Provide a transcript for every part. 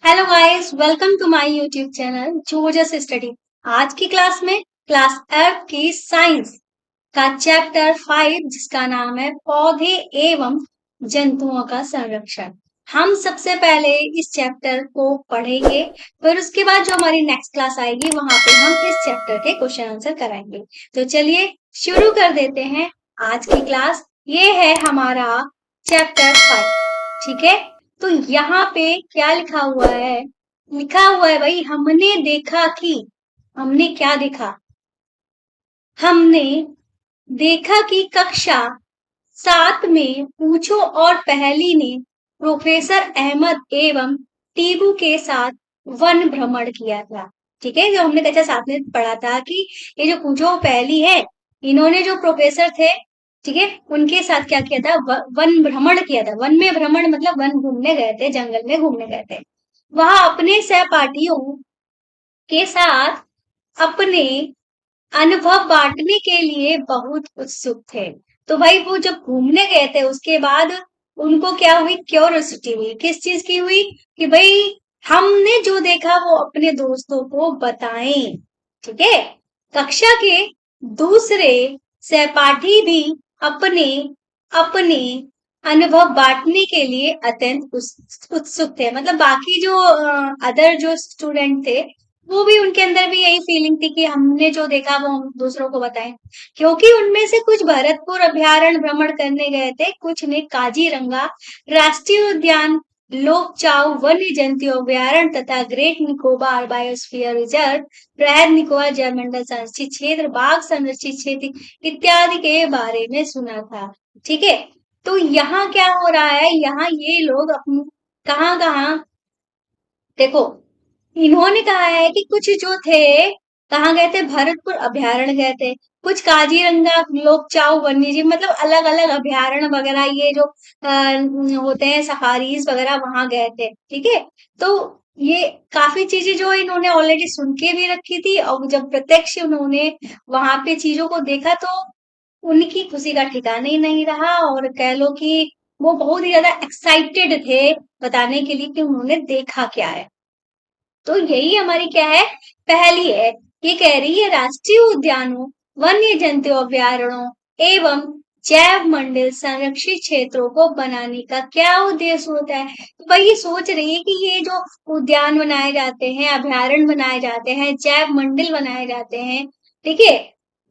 Hello guys, welcome to my YouTube channel जोजस study. आज की क्लास में क्लास 8 की साइंस का चैप्टर 5 जिसका नाम है पौधे एवं जंतुओं का संरक्षण। हम सबसे पहले इस चैप्टर को पढ़ेंगे, फिर उसके बाद जो हमारी नेक्स्ट क्लास आएगी वहां पे हम इस चैप्टर के क्वेश्चन आंसर कराएंगे। तो चलिए शुरू कर देते हैं आज की क्लास। ये है हमारा चैप्टर 5। ठीक है, तो यहाँ पे क्या लिखा हुआ है? लिखा हुआ है भाई, हमने देखा कि हमने क्या देखा? हमने देखा कि कक्षा 7 में पूछो और पहली ने प्रोफेसर अहमद एवं टीबू के साथ वन भ्रमण किया था। ठीक है, जो हमने कक्षा 7 में पढ़ा था कि ये जो पूछो पहली है, इन्होंने जो प्रोफेसर थे, ठीक है, उनके साथ क्या किया था? वन भ्रमण किया था। वन में भ्रमण मतलब वन घूमने गए थे, जंगल में घूमने गए थे। वहां अपने सहपाठियों के साथ अपने अनुभव बांटने के लिए बहुत उत्सुक थे। तो भाई वो जब घूमने गए थे उसके बाद उनको क्या हुई? क्यूरियोसिटी हुई। किस चीज की हुई? कि भाई हमने जो देखा वो अपने दोस्तों को बताएं। ठीक है, कक्षा के दूसरे सहपाठी भी अपने अपने अनुभव बांटने के लिए अत्यंत उत्सुक थे। मतलब बाकी जो अदर जो स्टूडेंट थे, वो भी उनके अंदर भी यही फीलिंग थी कि हमने जो देखा वो हम दूसरों को बताएं। क्योंकि उनमें से कुछ भरतपुर अभ्यारण्य भ्रमण करने गए थे, कुछ ने काजीरंगा राष्ट्रीय उद्यान, लोकचाव वन्य जंतु अभ्यारण्य तथा ग्रेट निकोबार बायोस्फीयर रिजर्व, बृहद निकोबार जैवमंडल संरक्षित क्षेत्र, बाघ संरक्षित क्षेत्र इत्यादि के बारे में सुना था। ठीक है, तो यहाँ क्या हो रहा है? यहाँ ये लोग अपनी कहाँ कहाँ देखो, इन्होंने कहा है कि कुछ जो थे कहाँ गए थे? भरतपुर अभ्यारण्य गए थे, कुछ काजीरंगा लोकचाव वन्यजीव मतलब अलग अलग अभ्यारण्य वगैरह, ये जो होते हैं सफारीज वगैरह, वहां गए थे। ठीक है, तो ये काफी चीजें जो इन्होंने ऑलरेडी सुन के भी रखी थी, और जब प्रत्यक्ष उन्होंने वहां पे चीजों को देखा तो उनकी खुशी का ठिकाना ही नहीं रहा। और कह लो कि वो बहुत ही ज्यादा एक्साइटेड थे बताने के लिए कि उन्होंने देखा क्या है। तो यही हमारी क्या है? पहली है। ये कह रही है राष्ट्रीय उद्यानों, वन्य जंतु अभ्यारण्यों एवं जैव मंडल संरक्षित क्षेत्रों को बनाने का क्या उद्देश्य होता है? तो भाई ये सोच रही है कि ये जो उद्यान बनाए जाते हैं, अभ्यारण्य बनाए जाते हैं, जैव मंडल बनाए जाते हैं, ठीक है,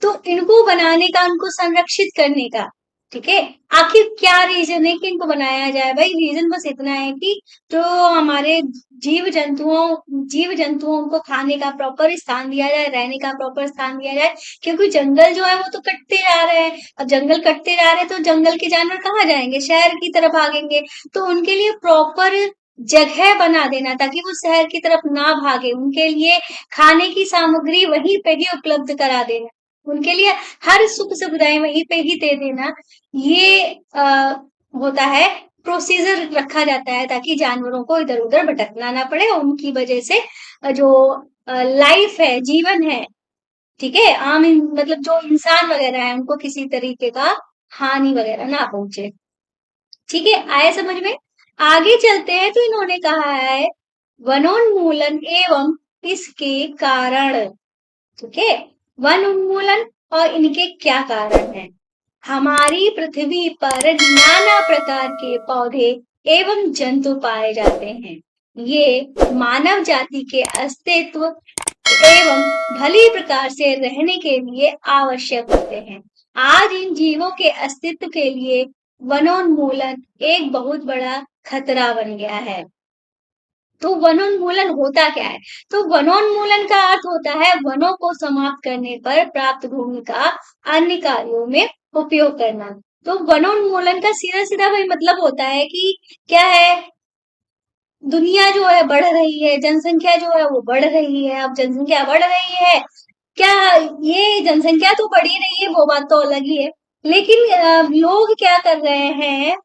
तो इनको बनाने का, उनको संरक्षित करने का, ठीक है, आखिर क्या रीजन है कि इनको बनाया जाए? भाई रीजन बस इतना है कि जो हमारे जीव जंतुओं को खाने का प्रॉपर स्थान दिया जाए, रहने का प्रॉपर स्थान दिया जाए। क्योंकि जंगल जो है वो तो कटते जा रहे हैं। अब जंगल कटते जा रहे हैं तो जंगल के जानवर कहाँ जाएंगे? शहर की तरफ भागेंगे। तो उनके लिए प्रॉपर जगह बना देना ताकि वो शहर की तरफ ना भागे, उनके लिए खाने की सामग्री वहीं पे ही उपलब्ध करा देना, उनके लिए हर सुख सुविधाएं वहीं पे ही दे देना। ये होता है, प्रोसीजर रखा जाता है ताकि जानवरों को इधर उधर भटकना ना पड़े, और उनकी वजह से जो लाइफ है, जीवन है, ठीक है, मतलब जो इंसान वगैरह है उनको किसी तरीके का हानि वगैरह ना पहुंचे। ठीक है, आए समझ में? आगे चलते हैं तो इन्होंने कहा है वनोन्मूलन एवं इसके कारण। ठीक है, वन उन्मूलन और इनके क्या कारण है? हमारी पृथ्वी पर नाना प्रकार के पौधे एवं जंतु पाए जाते हैं। ये मानव जाति के अस्तित्व एवं भली प्रकार से रहने के लिए आवश्यक होते हैं। आज इन जीवों के अस्तित्व के लिए वनोन्मूलन एक बहुत बड़ा खतरा बन गया है। तो वनोन्मूलन होता क्या है? तो वनोन्मूलन का अर्थ होता है वनों को समाप्त करने पर प्राप्त भूमि का अन्य कार्यों में उपयोग करना। तो वनोन्मूलन का सीधा सीधा वही मतलब होता है कि क्या है? दुनिया जो है बढ़ रही है, जनसंख्या जो है वो बढ़ रही है। अब जनसंख्या बढ़ रही है, क्या ये जनसंख्या तो बढ़ ही रही है, वो बात तो अलग ही है, लेकिन लोग क्या कर रहे हैं?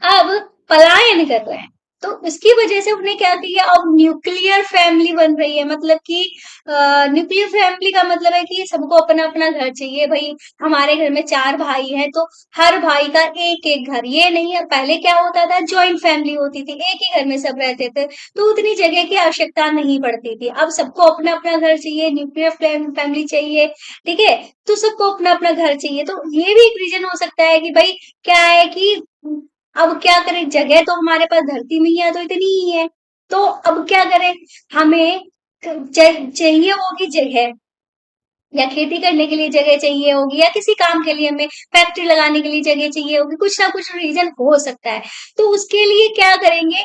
अब पलायन कर रहे हैं। तो इसकी वजह से उन्हें क्या किया, अब न्यूक्लियर फैमिली बन रही है। मतलब कि न्यूक्लियर फैमिली का मतलब है कि सबको अपना अपना घर चाहिए। भाई हमारे घर में 4 भाई हैं तो हर भाई का एक एक घर, ये नहीं है। पहले क्या होता था, जॉइंट फैमिली होती थी, एक ही घर में सब रहते थे, तो उतनी जगह की आवश्यकता नहीं पड़ती थी। अब सबको अपना अपना घर चाहिए, न्यूक्लियर फैमिली चाहिए, ठीक है। तो सबको अपना अपना घर चाहिए, तो ये भी एक रीजन हो सकता है कि भाई क्या है कि अब क्या करें, जगह तो हमारे पास धरती में ही है तो इतनी ही है, तो अब क्या करें, हमें चाहिए होगी जगह, या खेती करने के लिए जगह चाहिए होगी, या किसी काम के लिए हमें फैक्ट्री लगाने के लिए जगह चाहिए होगी, कुछ ना कुछ रीजन हो सकता है। तो उसके लिए क्या करेंगे,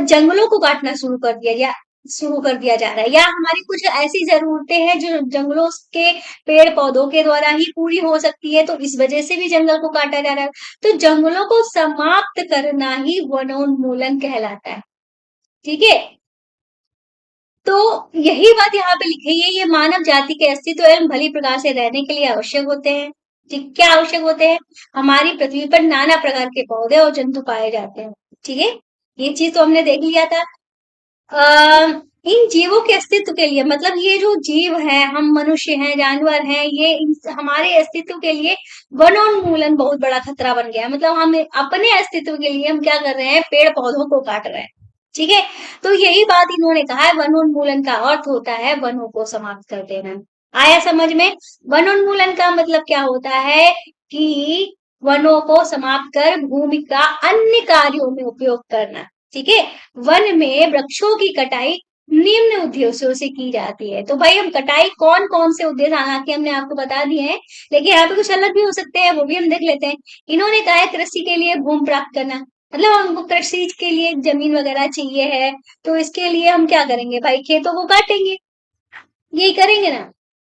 जंगलों को काटना शुरू कर दिया जा रहा है, या हमारी कुछ ऐसी जरूरतें हैं जो जंगलों के पेड़ पौधों के द्वारा ही पूरी हो सकती है, तो इस वजह से भी जंगल को काटा जा रहा है। तो जंगलों को समाप्त करना ही वनोन्मूलन कहलाता है, ठीक है। तो यही बात यहाँ पे लिखी है, ये मानव जाति के अस्तित्व एवं भली प्रकार से रहने के लिए आवश्यक होते हैं। ठीक, क्या आवश्यक होते हैं, हमारी पृथ्वी पर नाना प्रकार के पौधे और जंतु पाए जाते हैं, ठीक है। ये चीज तो हमने देख लिया था। इन जीवों के अस्तित्व के लिए, मतलब ये जो जीव है, हम मनुष्य हैं, जानवर हैं, ये हमारे अस्तित्व के लिए वनोन्मूलन बहुत बड़ा खतरा बन गया है। मतलब हम अपने अस्तित्व के लिए हम क्या कर रहे हैं, पेड़ पौधों को काट रहे हैं, ठीक है। तो यही बात इन्होंने कहा है, वनोन्मूलन का अर्थ होता है वनों को समाप्त कर देना। आया समझ में। वनोन्मूलन का मतलब क्या होता है कि वनों को समाप्त कर भूमि का अन्य कार्यों में उपयोग करना, ठीक है। वन में वृक्षों की कटाई निम्न उद्देश्यों से की जाती है। तो भाई हम कटाई कौन कौन से उद्देश्य, हालांकि हमने आपको बता दिए हैं, लेकिन यहाँ पे कुछ अलग भी हो सकते हैं, वो भी हम देख लेते हैं। इन्होंने कहा है कृषि के लिए भूमि प्राप्त करना, मतलब हमको कृषि के लिए जमीन वगैरह चाहिए है, तो इसके लिए हम क्या करेंगे भाई, खेतों को काटेंगे, यही करेंगे ना,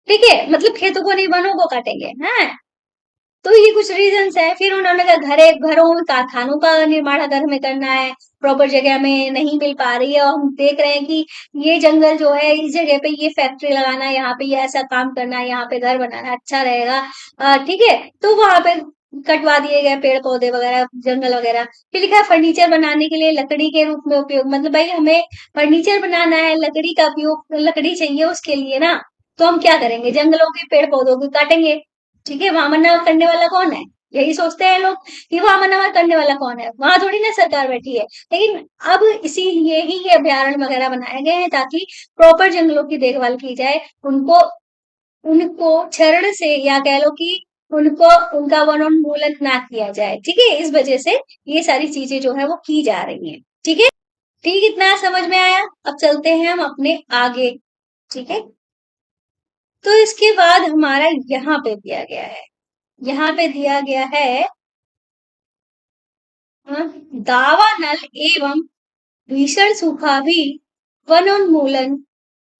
ठीक है। मतलब खेतों को नहीं, वनों को काटेंगे, हाँ। तो ये कुछ रीजंस है। फिर उन्होंने कहा घरों में कारखानों का निर्माण अगर हमें करना है, प्रॉपर जगह में नहीं मिल पा रही है, और हम देख रहे हैं कि ये जंगल जो है, इस जगह पे ये फैक्ट्री लगाना है, यहाँ पे ये ऐसा काम करना है, यहाँ पे घर बनाना है, अच्छा रहेगा, ठीक है। तो वहां पे कटवा दिए गए पेड़ पौधे वगैरह, जंगल वगैरह। फिर लिखा है फर्नीचर बनाने के लिए लकड़ी के रूप में उपयोग, मतलब भाई हमें फर्नीचर बनाना है, लकड़ी का उपयोग, लकड़ी चाहिए उसके लिए ना, तो हम क्या करेंगे, जंगलों के पेड़ पौधों को काटेंगे, ठीक है। वहां मना करने वाला कौन है, यही सोचते हैं लोग कि वहां मना करने वाला कौन है, वहां थोड़ी ना सरकार बैठी है। लेकिन अब इसीलिए ही ये अभ्यारण्य वगैरह बनाए गए हैं, ताकि प्रॉपर जंगलों की देखभाल की जाए, उनको उनको क्षरण से, या कह लो कि उनको उनका वनोन्मूलन ना किया जाए, ठीक है। इस वजह से ये सारी चीजें जो है वो की जा रही हैं, ठीक है। ठीक, इतना समझ में आया। अब चलते हैं हम अपने आगे, ठीक है। तो इसके बाद हमारा यहाँ पे दिया गया है, यहाँ पे दिया गया है दावा नल एवं भीषण सूखा भी वनोन्मूलन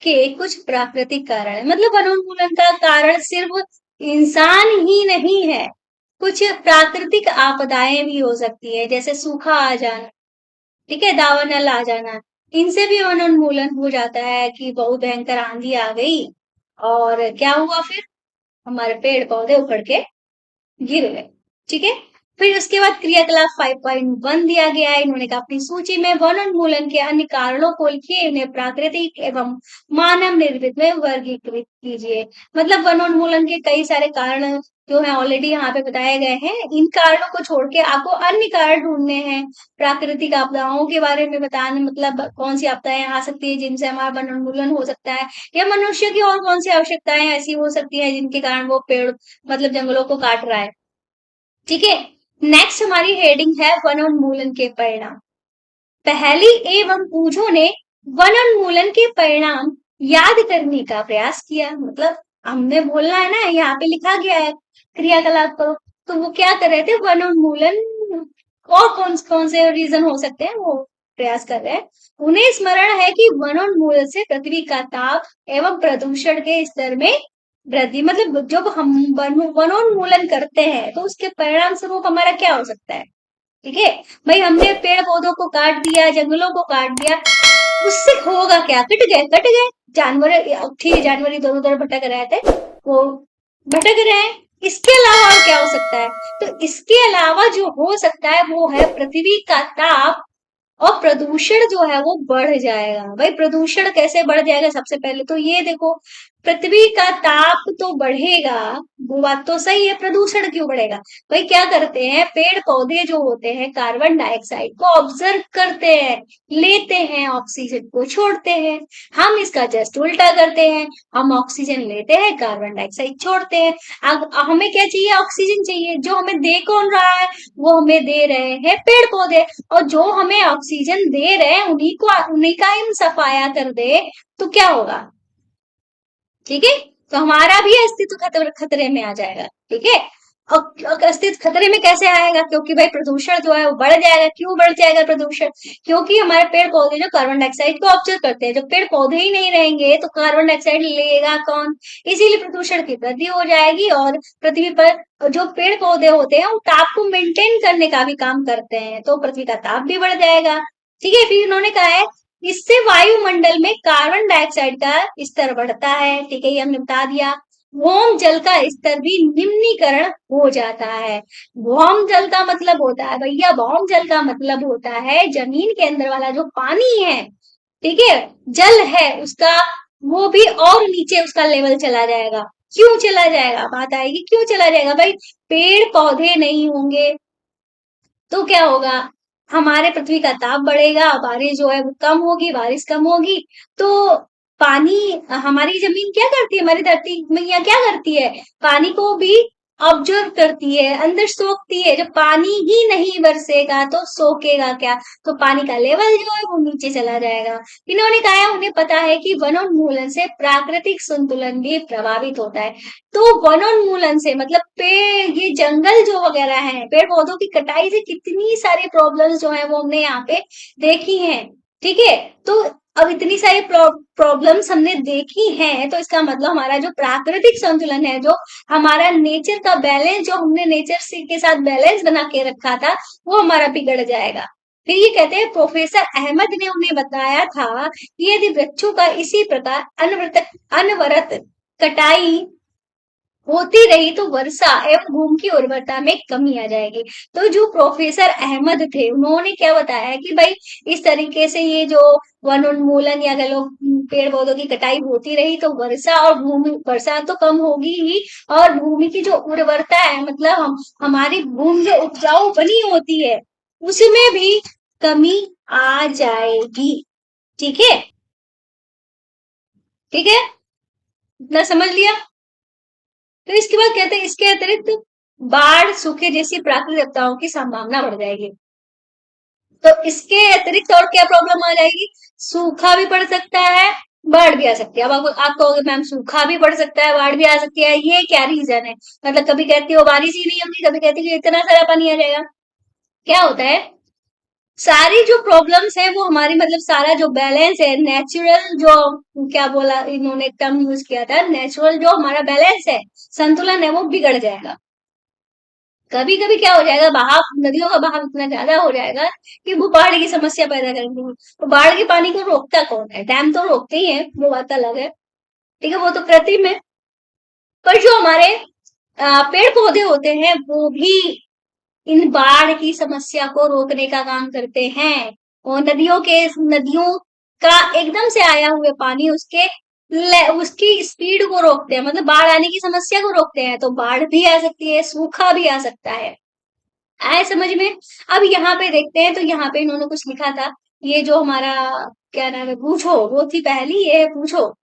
के कुछ प्राकृतिक कारण है। मतलब वनोन्मूलन का कारण सिर्फ इंसान ही नहीं है, कुछ प्राकृतिक आपदाएं भी हो सकती है, जैसे सूखा आ जाना, ठीक है, दावानल आ जाना, इनसे भी वनोन्मूलन हो जाता है कि बहुत भयंकर आंधी आ गई और क्या हुआ, फिर हमारे पेड़ पौधे उखड़ के गिर गए, ठीक है। फिर उसके बाद क्रियाकलाप 5.1 दिया गया है। इन्होंने कहा अपनी सूची में वनोन्मूलन के अन्य कारणों को लिखिए, इन्हें प्राकृतिक एवं मानव निर्मित में वर्गीकृत कीजिए। मतलब वनोन्मूलन के कई सारे कारण जो है ऑलरेडी यहाँ पे बताए गए हैं, इन कारणों को छोड़ के आपको अन्य कारण ढूंढने हैं। प्राकृतिक आपदाओं के बारे में बताने, मतलब कौन सी आपदाएं आ सकती है जिनसे हमारा वनोन्मूलन हो सकता है, या मनुष्य की और कौन सी आवश्यकताएं ऐसी हो सकती है जिनके कारण वो पेड़, मतलब जंगलों को काट रहा है, ठीक है। नेक्स्ट हमारी हेडिंग है वनोन्मूलन के परिणाम। पहली एवं पूजो ने वनोन्मूलन के परिणाम याद करने का प्रयास किया। मतलब हमने बोलना है ना, यहाँ पे लिखा गया है क्रियाकलाप करो, तो वो क्या कर रहे थे, वनोन्मूलन और कौन कौन से रीजन हो सकते हैं वो प्रयास कर रहे हैं। उन्हें स्मरण है कि वनोन्मूलन से पृथ्वी का ताप एवं प्रदूषण के स्तर में वृद्धि, मतलब जब हम वनोन्मूलन करते हैं तो उसके परिणाम स्वरूप हमारा क्या हो सकता है, ठीक है। भाई हमने पेड़ पौधों को काट दिया, जंगलों को काट दिया, उससे होगा क्या, कट गए जानवर, ठीक है, जानवर इधर उधर भटक रहे थे, वो भटक रहे हैं। इसके अलावा और क्या हो सकता है, तो इसके अलावा जो हो सकता है वो है पृथ्वी का ताप और प्रदूषण जो है वो बढ़ जाएगा। भाई प्रदूषण कैसे बढ़ जाएगा? सबसे पहले तो ये देखो, पृथ्वी का ताप तो बढ़ेगा, वो बात तो सही है, प्रदूषण क्यों बढ़ेगा? भाई क्या करते हैं, पेड़ पौधे जो होते हैं कार्बन डाइऑक्साइड को ऑब्जर्व करते हैं, लेते हैं, ऑक्सीजन को छोड़ते हैं। हम इसका जस्ट उल्टा करते हैं, हम ऑक्सीजन लेते हैं, कार्बन डाइऑक्साइड छोड़ते हैं। अब हमें क्या चाहिए? ऑक्सीजन चाहिए। जो हमें दे कौन रहा है? वो हमें दे रहे हैं पेड़ पौधे। और जो हमें ऑक्सीजन दे रहे हैं उन्हीं का हम सफाया कर दे तो क्या होगा? ठीक है, तो हमारा भी अस्तित्व खतरे में आ जाएगा। ठीक है, और अस्तित्व खतरे में कैसे आएगा? क्योंकि भाई प्रदूषण जो है वो बढ़ जाएगा। क्यों बढ़ जाएगा प्रदूषण? क्योंकि हमारे पेड़ पौधे जो कार्बन डाइऑक्साइड को ऑब्जर्व करते हैं, जब पेड़ पौधे ही नहीं रहेंगे तो कार्बन डाइऑक्साइड लेगा कौन? इसीलिए प्रदूषण की वृद्धि हो जाएगी। और पृथ्वी पर जो पेड़ पौधे होते हैं वो ताप को मेंटेन करने का भी काम करते हैं, तो पृथ्वी का ताप भी बढ़ जाएगा। ठीक है, फिर उन्होंने कहा है इससे वायुमंडल में कार्बन डाइऑक्साइड का स्तर बढ़ता है। ठीक है, ये हमने बता दिया। भौम जल का स्तर भी निम्नीकरण हो जाता है। भौम जल का मतलब होता है भैया, भौम जल का मतलब होता है जमीन के अंदर वाला जो पानी है, ठीक है, जल है उसका, वो भी और नीचे उसका लेवल चला जाएगा। क्यों चला जाएगा? बात आएगी क्यों चला जाएगा। भाई पेड़ पौधे नहीं होंगे तो क्या होगा? हमारे पृथ्वी का ताप बढ़ेगा, बारिश जो है वो कम होगी, बारिश कम होगी तो पानी, हमारी जमीन क्या करती है, हमारी धरती मैया क्या करती है, पानी को भी ऑब्जर्व करती है, अंदर सोखती है। जब पानी ही नहीं बरसेगा तो सोखेगा क्या? तो पानी का लेवल जो है वो नीचे चला जाएगा। इन्होंने कहा है उन्हें पता है कि वनोन्मूलन से प्राकृतिक संतुलन भी प्रभावित होता है। तो वनोन्मूलन से मतलब ये जंगल जो वगैरह है, पेड़ पौधों की कटाई से कितनी सारी प्रॉब्लम्स जो है वो हमने यहाँ पे देखी हैं। ठीक है, तो अब इतनी सारी प्रॉब्लम्स हमने देखी हैं तो इसका मतलब हमारा जो प्राकृतिक संतुलन है, जो हमारा नेचर का बैलेंस, जो हमने नेचर से के साथ बैलेंस बना के रखा था, वो हमारा बिगड़ जाएगा। फिर ये कहते हैं प्रोफेसर अहमद ने उन्हें बताया था कि यदि वृक्षों का इसी प्रकार अनवरत कटाई होती रही तो वर्षा एवं भूमि की उर्वरता में कमी आ जाएगी। तो जो प्रोफेसर अहमद थे उन्होंने क्या बताया कि भाई इस तरीके से ये जो वनोन्मूलन या कह लो पेड़ पौधों की कटाई होती रही तो वर्षा तो कम होगी ही, और भूमि की जो उर्वरता है मतलब हमारी भूमि जो उपजाऊ बनी होती है उसमें भी कमी आ जाएगी। ठीक है, ठीक है, इतना समझ लिया। तो इसके बाद कहते हैं इसके अतिरिक्त बाढ़ सूखे जैसी प्राकृतिक आपदाओं की संभावना बढ़ जाएगी। तो इसके अतिरिक्त और क्या प्रॉब्लम आ जाएगी? सूखा भी पड़ सकता है, बाढ़ भी आ सकती है। अब आप कहोगे मैम सूखा भी पड़ सकता है, बाढ़ भी आ सकती है, ये क्या रीजन है? मतलब कभी कहती हो बारिश ही नहीं होगी, कभी कहती हो इतना सारा पानी आ जाएगा। क्या होता है, सारी जो प्रॉब्लम्स है वो हमारी मतलब सारा जो बैलेंस है, नेचुरल जो क्या बोला इन्होंने टर्म यूज किया था, नेचुरल जो हमारा बैलेंस है, संतुलन है, वो बिगड़ जाएगा। कभी कभी क्या हो जाएगा, बहाव, नदियों का बहाव इतना ज्यादा हो जाएगा कि वो बाढ़ की समस्या पैदा करेंगे। तो बाढ़ के पानी को रोकता कौन है? डैम तो रोकते ही है, वो बात अलग है। ठीक है, वो तो कृत्रिम है। पर जो हमारे पेड़ पौधे होते हैं वो भी इन बाढ़ की समस्या को रोकने का काम करते हैं। और नदियों का एकदम से आया हुए पानी उसकी स्पीड को रोकते हैं, मतलब बाढ़ आने की समस्या को रोकते हैं। तो बाढ़ भी आ सकती है, सूखा भी आ सकता है। आए समझ में? अब यहाँ पे देखते हैं, तो यहाँ पे इन्होंने कुछ लिखा था, ये जो हमारा क्या नाम है, पूछो, वो थी पहली, ये है पूछो।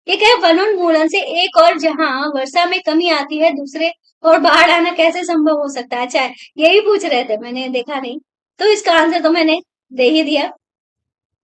ये क्या है, वनोन्मूलन से एक और जहां वर्षा में कमी आती है दूसरे और बाढ़ आना कैसे संभव हो सकता है? अच्छा, यही पूछ रहे थे, मैंने देखा नहीं तो इसका आंसर तो मैंने दे ही दिया।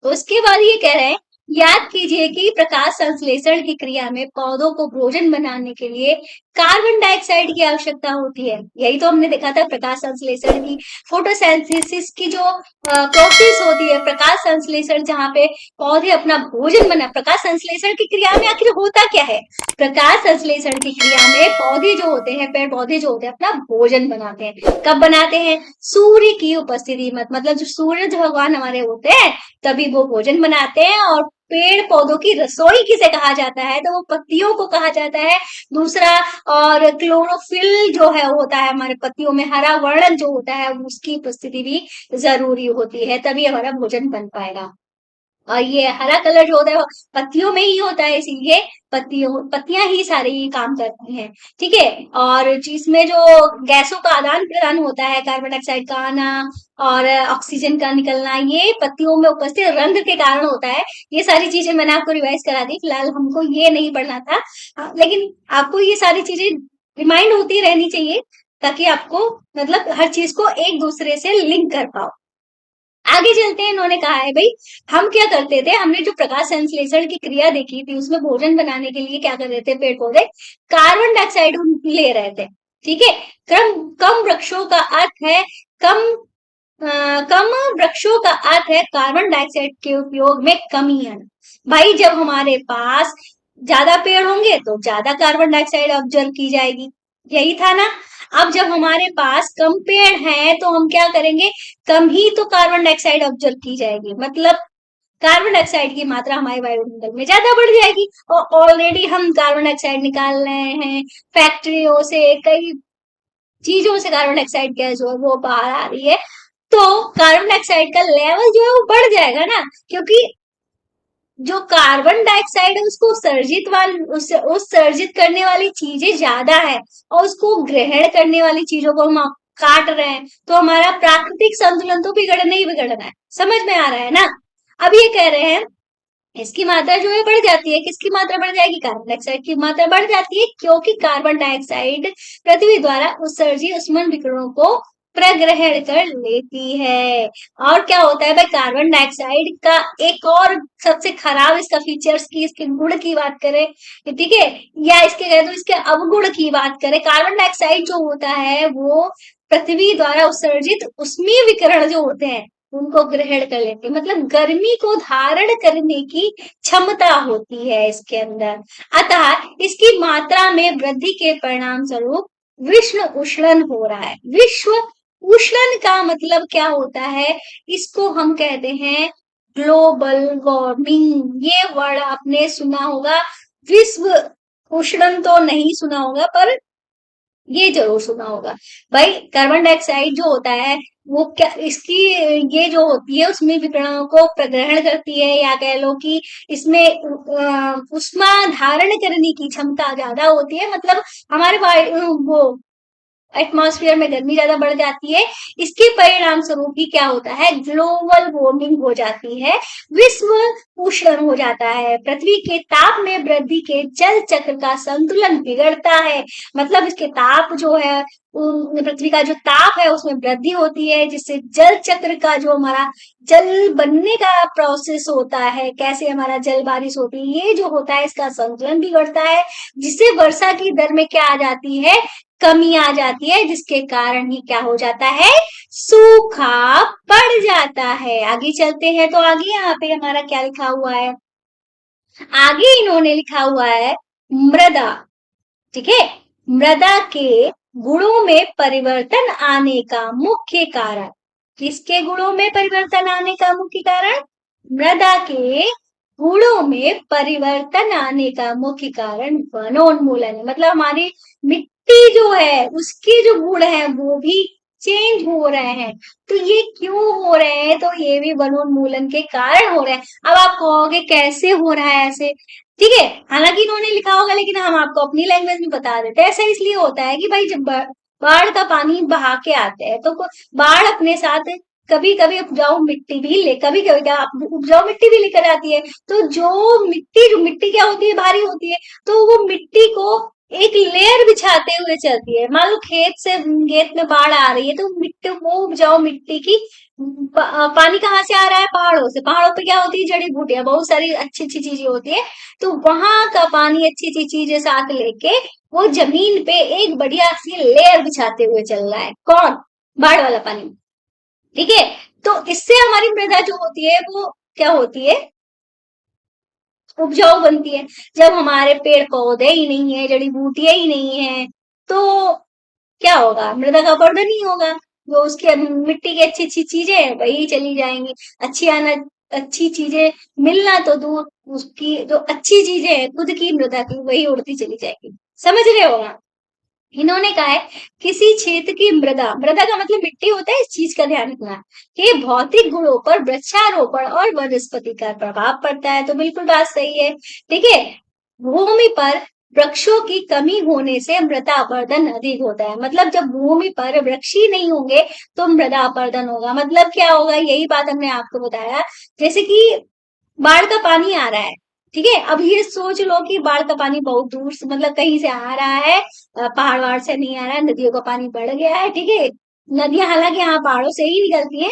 तो उसके बाद ये कह रहे हैं, याद कीजिए कि प्रकाश संश्लेषण की क्रिया में पौधों को भोजन बनाने के लिए कार्बन डाइऑक्साइड की आवश्यकता होती है। यही तो हमने देखा था, प्रकाश संश्लेषण की, फोटोसिंथेसिस की जो प्रोसेस होती है, प्रकाश संश्लेषण, जहाँ पे पौधे अपना भोजन बना, प्रकाश संश्लेषण की क्रिया में आखिर होता क्या है? प्रकाश संश्लेषण की क्रिया में पौधे जो होते हैं, पेड़ पौधे जो होते हैं, अपना भोजन बनाते हैं। कब बनाते हैं? सूर्य की उपस्थिति मतलब जो सूरज भगवान हमारे होते हैं तभी वो भोजन बनाते हैं, और पेड़ पौधों की रसोई किसे कहा जाता है, तो वो पत्तियों को कहा जाता है। दूसरा, और क्लोरोफिल जो है होता है हमारे पत्तियों में, हरा वर्णन जो होता है उसकी उपस्थिति भी जरूरी होती है, तभी हमारा भोजन बन पाएगा। और ये हरा कलर जो होता है वो पत्तियों में ही होता है, इसीलिए पत्तियां ही सारे ये काम करती हैं। ठीक है। और जिसमें जो गैसों का आदान प्रदान होता है, कार्बन डाइऑक्साइड का आना और ऑक्सीजन का निकलना, ये पत्तियों में उपस्थित रंध्र के कारण होता है। ये सारी चीजें मैंने आपको रिवाइज करा दी, फिलहाल हमको ये नहीं पढ़ना था। लेकिन आपको ये सारी चीजें रिमाइंड होती रहनी चाहिए, ताकि आपको मतलब हर चीज को एक दूसरे से लिंक कर पाओ। आगे चलते हैं। इन्होंने कहा है भाई, हम क्या करते थे, हमने जो प्रकाश संश्लेषण की क्रिया देखी थी उसमें भोजन बनाने के लिए क्या कर रहे थे, पेड़ पौधे कार्बन डाइऑक्साइड ले रहे थे। ठीक है। कम कम वृक्षों का अर्थ है कम कम वृक्षों का अर्थ है कार्बन डाइऑक्साइड के उपयोग में कमी आना। भाई जब हमारे पास ज्यादा पेड़ होंगे तो ज्यादा कार्बन डाइऑक्साइड ऑब्जर्व की जाएगी, यही था ना। अब जब हमारे पास कम पेड़ हैं तो हम क्या करेंगे, कम ही तो कार्बन डाइऑक्साइड ऑब्जर्व की जाएगी, मतलब कार्बन डाइऑक्साइड की मात्रा हमारे वायुमंडल में ज्यादा बढ़ जाएगी। और ऑलरेडी हम कार्बन डाइऑक्साइड निकाल रहे हैं फैक्ट्रियों से, कई चीजों से कार्बन डाइऑक्साइड गैस जो है वो बाहर आ रही है। तो कार्बन डाइऑक्साइड का लेवल जो है वो बढ़ जाएगा ना, क्योंकि जो कार्बन डाइऑक्साइड है उसको उस सर्जित करने वाली चीजें ज्यादा है, और उसको ग्रहण करने वाली चीजों को हम काट रहे हैं, तो हमारा प्राकृतिक संतुलन तो बिगड़ना ही बिगड़ना है। समझ में आ रहा है ना। अब ये कह रहे हैं इसकी मात्रा जो है बढ़ जाती है, किसकी मात्रा बढ़ जाएगी, कार्बन डाइऑक्साइड की मात्रा बढ़ जाती है, क्योंकि कार्बन डाइऑक्साइड पृथ्वी द्वारा उत्सर्जित उष्मन विकिरणों को प्रग्रहण कर लेती है। और क्या होता है भाई, कार्बन डाइऑक्साइड का एक और सबसे खराब इसका फीचर्स की, इसके गुण की बात करें, ठीक है, या इसके कह दो इसके अवगुण की बात करें, कार्बन डाइऑक्साइड जो होता है वो पृथ्वी द्वारा उत्सर्जित उष्मीय विकिरण जो होते हैं उनको ग्रहण कर लेते हैं, मतलब गर्मी को धारण करने की क्षमता होती है इसके अंदर। अतः इसकी मात्रा में वृद्धि के परिणाम स्वरूप विश्व उष्णन हो रहा है। विश्व उष्णन का मतलब क्या होता है, इसको हम कहते हैं ग्लोबल वार्मिंग। ये वर्ड आपने सुना होगा, विश्व उष्णन तो नहीं सुना होगा, पर ये जरूर सुना होगा। भाई कार्बन डाइऑक्साइड जो होता है वो क्या, इसकी ये जो होती है उसमें विकिरणों को प्रग्रहण करती है, या कह लो कि इसमें उष्मा धारण करने की क्षमता ज्यादा होती है, मतलब हमारे वो एटमॉस्फेयर में गर्मी ज्यादा बढ़ जाती है। इसके परिणाम स्वरूप ही क्या होता है, ग्लोबल वार्मिंग हो जाती है, विश्व उष्ण हो जाता है, पृथ्वी के ताप में वृद्धि के जल चक्र का संतुलन बिगड़ता है। मतलब इसके ताप जो है, पृथ्वी का जो ताप है उसमें वृद्धि होती है, जिससे जल चक्र का जो हमारा जल बनने का प्रोसेस होता है, कैसे हमारा जल बारिश होती है, ये जो होता है इसका संतुलन बिगड़ता है, जिससे वर्षा की दर में क्या आ जाती है, कमी आ जाती है, जिसके कारण ही क्या हो जाता है, सूखा पड़ जाता है। आगे चलते हैं तो आगे यहाँ पे हमारा क्या लिखा हुआ है, आगे इन्होंने लिखा हुआ है मृदा। ठीक है। मृदा के गुणों में परिवर्तन आने का मुख्य कारण, किसके गुणों में परिवर्तन आने का मुख्य कारण, मृदा के गुणों में परिवर्तन आने का मुख्य कारण वनोन्मूलन है। मतलब हमारी मिट्टी जो है उसके जो गुण है वो भी चेंज हो रहे हैं। तो ये क्यों हो रहे हैं, तो ये भी वनोन्मूलन के कारण हो रहे हैं। अब आप कहोगे कैसे हो रहा है ऐसे, ठीक है, हालांकि इन्होंने लिखा होगा लेकिन हम आपको अपनी लैंग्वेज में बता देते हैं। ऐसा इसलिए होता है कि भाई जब बाढ़ का पानी बहा के आते हैं तो बाढ़ अपने साथ कभी कभी उपजाऊ मिट्टी भी ले, कभी कभी क्या उपजाऊ मिट्टी भी लेकर आती है। तो जो मिट्टी क्या होती है, भारी होती है, तो वो मिट्टी को एक लेयर बिछाते हुए चलती है। मान लो खेत में बाढ़ आ रही है तो मिट्टी, वो उपजाऊ मिट्टी की पानी कहाँ से आ रहा है, पहाड़ों से। पहाड़ों पे क्या होती है, जड़ी बूटियां, बहुत सारी अच्छी अच्छी चीजें होती है, तो वहां का पानी अच्छी अच्छी चीजें साथ लेके वो जमीन पे एक बढ़िया सी लेयर बिछाते हुए चल रहा है। कौन, बाढ़ वाला पानी। ठीक है। तो इससे हमारी मृदा जो होती है वो क्या होती है, उपजाऊ बनती है। जब हमारे पेड़ पौधे ही नहीं है, जड़ी बूटियां ही नहीं है, तो क्या होगा, मृदा का अपरदन ही होगा। वो उसके मिट्टी की अच्छी अच्छी चीजें वही चली जाएंगी, अच्छी अनाज अच्छी चीजें मिलना तो दूर, उसकी जो अच्छी चीजें हैं खुद की मृदा की वही उड़ती चली जाएगी। समझ रहे हो ना? इन्होंने कहा है किसी क्षेत्र की मृदा, मृदा का मतलब मिट्टी होता है, इस चीज का ध्यान रखना, कि भौतिक गुणों पर वृक्षारोपण और वनस्पति का प्रभाव पड़ता है। तो बिल्कुल बात सही है। ठीक है, भूमि पर वृक्षों की कमी होने से मृदा अपरदन अधिक होता है। मतलब जब भूमि पर वृक्ष ही नहीं होंगे तो मृदा अपरदन होगा। मतलब क्या होगा, यही बात हमने आपको बताया। जैसे कि बाढ़ का पानी आ रहा है, ठीक है, अब ये सोच लो कि बाढ़ का पानी बहुत दूर से, मतलब कहीं से आ रहा है, पहाड़ वहाड़ से नहीं आ रहा है, नदियों का पानी बढ़ गया है, ठीक है। नदियां हालांकि यहाँ पहाड़ों से ही निकलती है,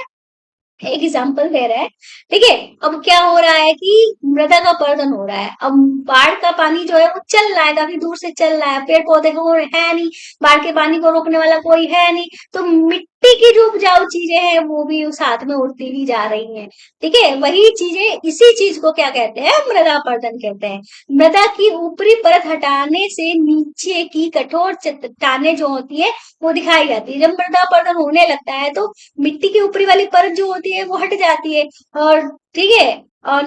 एक एग्जाम्पल दे रहा है। ठीक है, अब क्या हो रहा है कि मृदा का अपरदन हो रहा है। अब बाढ़ का पानी जो है वो चल रहा है, काफी दूर से चल रहा है, पेड़ पौधे को है नहीं, बाढ़ के पानी को रोकने वाला कोई है नहीं, तो मिट्टी की जो उपजाऊ चीजें हैं वो भी साथ में उड़ती ही जा रही हैं। ठीक है, वही चीजें, इसी चीज को क्या कहते हैं, मृदा अपरदन कहते हैं। मृदा की ऊपरी परत हटाने से नीचे की कठोर चट्टानें जो होती है वो दिखाई जाती है। जब मृदा अपरदन होने लगता है तो मिट्टी की ऊपरी वाली परत जो होती है वो हट जाती है, और ठीक है, और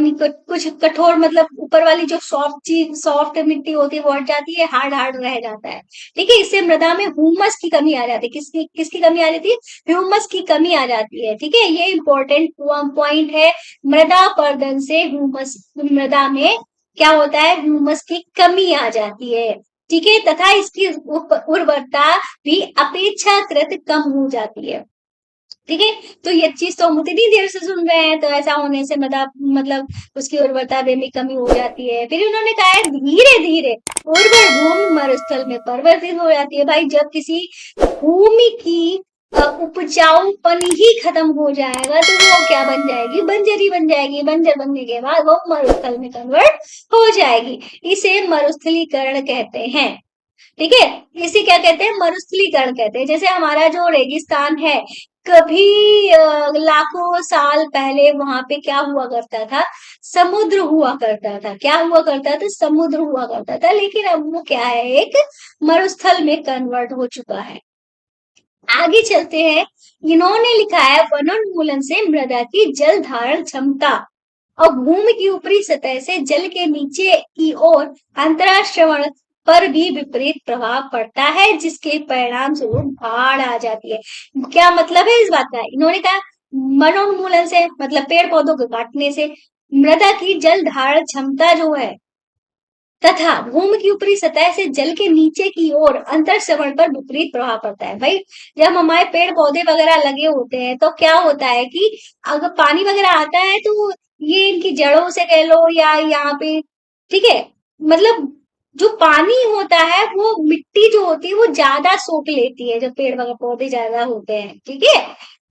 कुछ कठोर, मतलब ऊपर वाली जो सॉफ्ट चीज, सॉफ्ट मिट्टी होती है वो हट जाती है, हार्ड हार्ड रह जाता है। ठीक है, इससे मृदा में ह्यूमस की कमी आ जाती है। किसकी किसकी कमी आ जाती है? ह्यूमस की कमी आ जाती है। ठीक है, ये इंपॉर्टेंट पॉइंट है। मृदा अपरदन से ह्यूमस, मृदा में क्या होता है, ह्यूमस की कमी आ जाती है। ठीक है, तथा इसकी उर्वरता भी अपेक्षाकृत कम हो जाती है। ठीक है, तो ये चीज तो हम उतनी देर से सुन रहे हैं, तो ऐसा होने से मतलब उसकी उर्वरता में भी कमी हो जाती है। फिर उन्होंने कहा है धीरे धीरे उर्वर भूमि मरुस्थल में परिवर्तित हो जाती है। भाई जब किसी भूमि की उपजाऊपन ही खत्म हो जाएगा तो वो क्या बन जाएगी, बंजरी बन जाएगी। बंजर बनने के बाद वो मरुस्थल में कन्वर्ट हो जाएगी। इसे मरुस्थलीकरण कहते हैं। ठीक है, इसे क्या कहते हैं, मरुस्थलीकरण कहते हैं। जैसे हमारा जो रेगिस्तान है, कभी लाखों साल पहले वहां पे क्या हुआ करता था, समुद्र हुआ करता था। क्या हुआ करता था, समुद्र हुआ करता था, लेकिन अब वो क्या है, एक मरुस्थल में कन्वर्ट हो चुका है। आगे चलते हैं, इन्होंने लिखा है वनोन्मूलन से मृदा की जल धारण क्षमता और भूमि की ऊपरी सतह से जल के नीचे की ओर अंतराश्रवण पर भी विपरीत प्रभाव पड़ता है, जिसके परिणाम स्वरूप बाढ़ आ जाती है। क्या मतलब है इस बात का? इन्होंने कहा वनोन्मूलन से मतलब पेड़ पौधों को काटने से मृदा की जल धारण क्षमता जो है तथा भूमि की ऊपरी सतह से जल के नीचे की ओर अंतर श्रवण पर विपरीत प्रभाव पड़ता है। भाई जब हमारे पेड़ पौधे वगैरह लगे होते हैं तो क्या होता है कि अगर पानी वगैरह आता है तो ये इनकी जड़ों से कह लो या यहाँ पे, ठीक है, मतलब जो पानी होता है वो मिट्टी जो होती है वो ज्यादा सोख लेती है, जब पेड़ वगैरह पौधे ज्यादा होते हैं, ठीक है,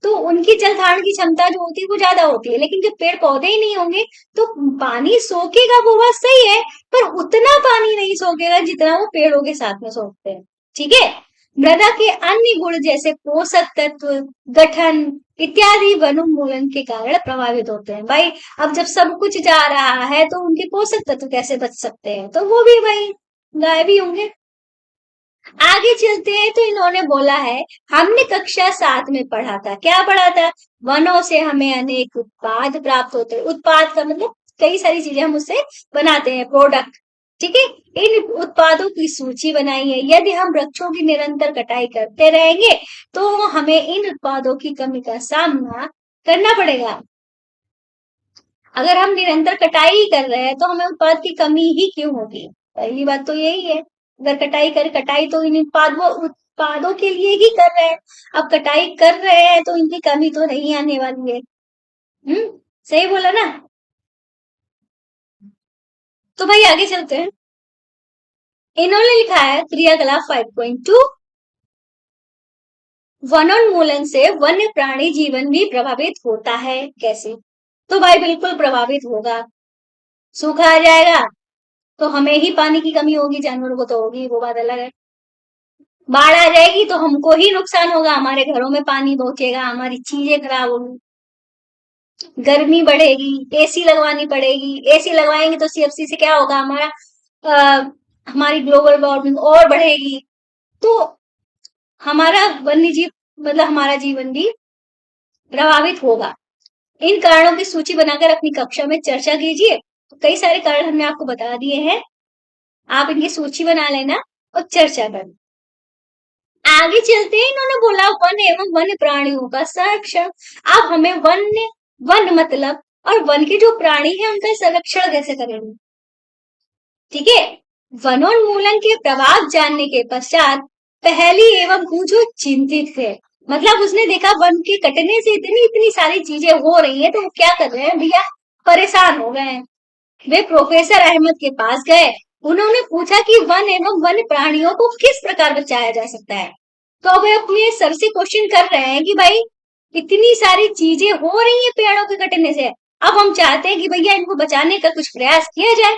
तो उनकी जल धारण की क्षमता जो होती है वो ज्यादा होती है। लेकिन जब पेड़ पौधे ही नहीं होंगे तो पानी सोखेगा, वो बात सही है, पर उतना पानी नहीं सोखेगा जितना वो पेड़ों के साथ में सोखते हैं। ठीक है, मृदा के अन्य गुण जैसे पोषक तत्व, गठन इत्यादि वनोन्मूलन के कारण प्रभावित होते हैं। भाई अब जब सब कुछ जा रहा है तो उनके पोषक तत्व कैसे बच सकते हैं, तो वो भी भाई गायब ही होंगे। आगे चलते हैं तो इन्होंने बोला है, हमने कक्षा 7 में पढ़ा था, क्या पढ़ा था, वनों से हमें अनेक उत्पाद प्राप्त होते हैं। उत्पाद का मतलब कई सारी चीजें हम उससे बनाते हैं, प्रोडक्ट। ठीक है, इन उत्पादों की सूची बनाई है। यदि हम वृक्षों की निरंतर कटाई करते रहेंगे तो हमें इन उत्पादों की कमी का सामना करना पड़ेगा। अगर हम निरंतर कटाई ही कर रहे हैं तो हमें उत्पाद की कमी ही क्यों होगी? पहली बात तो यही है। अगर कटाई तो इन उत्पादों के लिए ही कर रहे हैं। अब कटाई कर रहे हैं तो इनकी कमी तो नहीं आने वाली है। सही बोला ना? तो भाई आगे चलते हैं। इन्होंने लिखा है क्रियाकलाप 5.2, वनोन्मूलन से वन्य प्राणी जीवन भी प्रभावित होता है। कैसे? तो भाई बिल्कुल प्रभावित होगा। सूखा आ जाएगा तो हमें ही पानी की कमी होगी, जानवरों को तो होगी, वो बात अलग है। बाढ़ आ जाएगी तो हमको ही नुकसान होगा, हमारे घरों में पानी पहुंचेगा, हमारी चीजें खराब होगी, गर्मी बढ़ेगी, एसी लगवानी पड़ेगी। एसी लगवाएंगे तो सीएफसी से क्या होगा, हमारी ग्लोबल वार्मिंग और बढ़ेगी। तो हमारा वन्य जीव, मतलब हमारा जीवन भी प्रभावित होगा। इन कारणों की सूची बनाकर अपनी कक्षा में चर्चा कीजिए। तो कई सारे कारण हमने आपको बता दिए हैं, आप इनकी सूची बना लेना और चर्चा करना। आगे चलते हैं, इन्होंने बोला वन एवं वन्य प्राणियों का संरक्षण। अब हमें वन मतलब और वन के जो प्राणी है उनका संरक्षण कैसे करेंगे, ठीक है। वनोन्मूलन के प्रभाव जानने के पश्चात पहली एवं पूछो चिंतित थे, मतलब उसने देखा वन के कटने से इतनी इतनी सारी चीजें हो रही है, तो वो क्या कर रहे हैं भैया, परेशान हो गए हैं। वे प्रोफेसर अहमद के पास गए, उन्होंने पूछा कि वन एवं वन्य प्राणियों को किस प्रकार बचाया जा सकता है। तो वे अपने सर से क्वेश्चन कर रहे हैं कि भाई इतनी सारी चीजें हो रही है पेड़ों के कटने से, अब हम चाहते हैं कि भैया इनको बचाने का कुछ प्रयास किया जाए।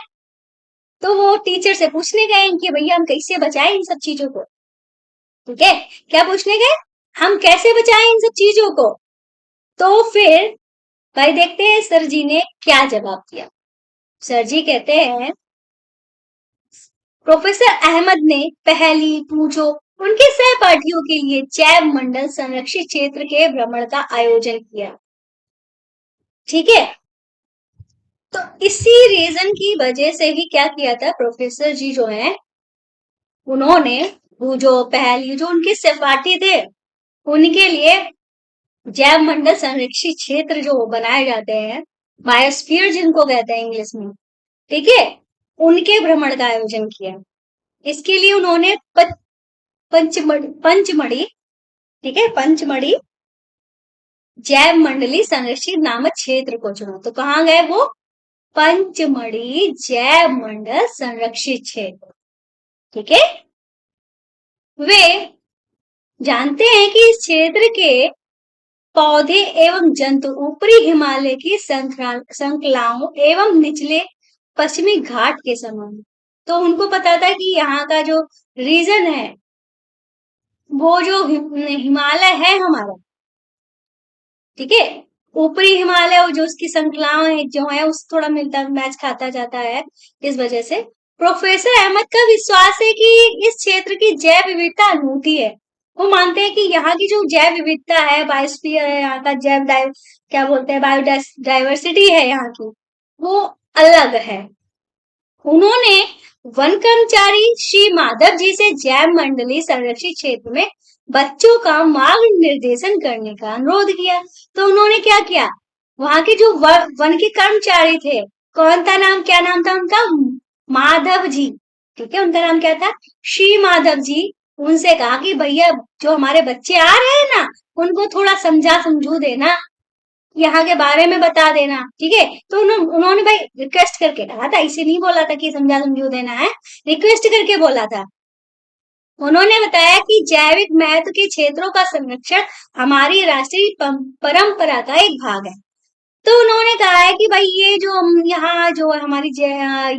तो वो टीचर से पूछने गए कि भैया हम कैसे बचाएं इन सब चीजों को, ठीक है। क्या पूछने गए, हम कैसे बचाएं इन सब चीजों को। तो फिर भाई देखते हैं सर जी ने क्या जवाब दिया। सर जी कहते हैं, प्रोफेसर अहमद ने पहली पूछो उनके सहपाठियों के लिए जैव मंडल संरक्षित क्षेत्र के भ्रमण का आयोजन किया, ठीक है। तो इसी रीजन की वजह से ही क्या किया था प्रोफेसर जी जो है, उन्होंने वो जो पहली जो उनके सहपाठी थे उनके लिए जैव मंडल संरक्षित क्षेत्र जो बनाए जाते हैं, बायोस्फीयर जिनको कहते हैं इंग्लिश में, ठीक है, उनके भ्रमण का आयोजन किया। इसके लिए उन्होंने पंचमढ़ी, ठीक है, पंचमढ़ी जैव मंडली संरक्षित नामक क्षेत्र को चुना। तो कहाँ गए वो, पंचमढ़ी जैव मंडल संरक्षित क्षेत्र, ठीक है। वे जानते हैं कि इस क्षेत्र के पौधे एवं जंतु ऊपरी हिमालय की श्रृंखलाओं एवं निचले पश्चिमी घाट के समान। तो उनको पता था कि यहाँ का जो रीजन है वो जो हिमालय है हमारा, ठीक है, ऊपरी हिमालय और जो उसकी श्रृंखलाएं जो है उस थोड़ा मिलता मैच खाता जाता है। इस वजह से प्रोफेसर अहमद का विश्वास है कि इस क्षेत्र की जैव विविधता अनूठी है। वो मानते हैं कि यहाँ की जो जैव विविधता है, बायोस्फीयर है, यहाँ का क्या बोलते हैं बायोडाइवर्सिटी है यहाँ की, वो अलग है। उन्होंने वन कर्मचारी श्री माधव जी से जैव मंडली संरक्षित क्षेत्र में बच्चों का मार्ग निर्देशन करने का अनुरोध किया। तो उन्होंने क्या किया, वहां के जो वन के कर्मचारी थे, कौन था नाम, क्या नाम था उनका, माधव जी, ठीक है, उनका नाम क्या था, श्री माधव जी। उनसे कहा कि भैया जो हमारे बच्चे आ रहे हैं ना, उनको थोड़ा समझा समझू देना, यहाँ के बारे में बता देना, ठीक है। तो उन्होंने भाई रिक्वेस्ट करके कहा था, इसे नहीं बोला था कि समझा समझू देना है, रिक्वेस्ट करके बोला था। उन्होंने बताया कि जैविक महत्व के क्षेत्रों का संरक्षण हमारी राष्ट्रीय परंपरा का एक भाग है। तो उन्होंने कहा है कि भाई ये जो हम यहाँ जो हमारी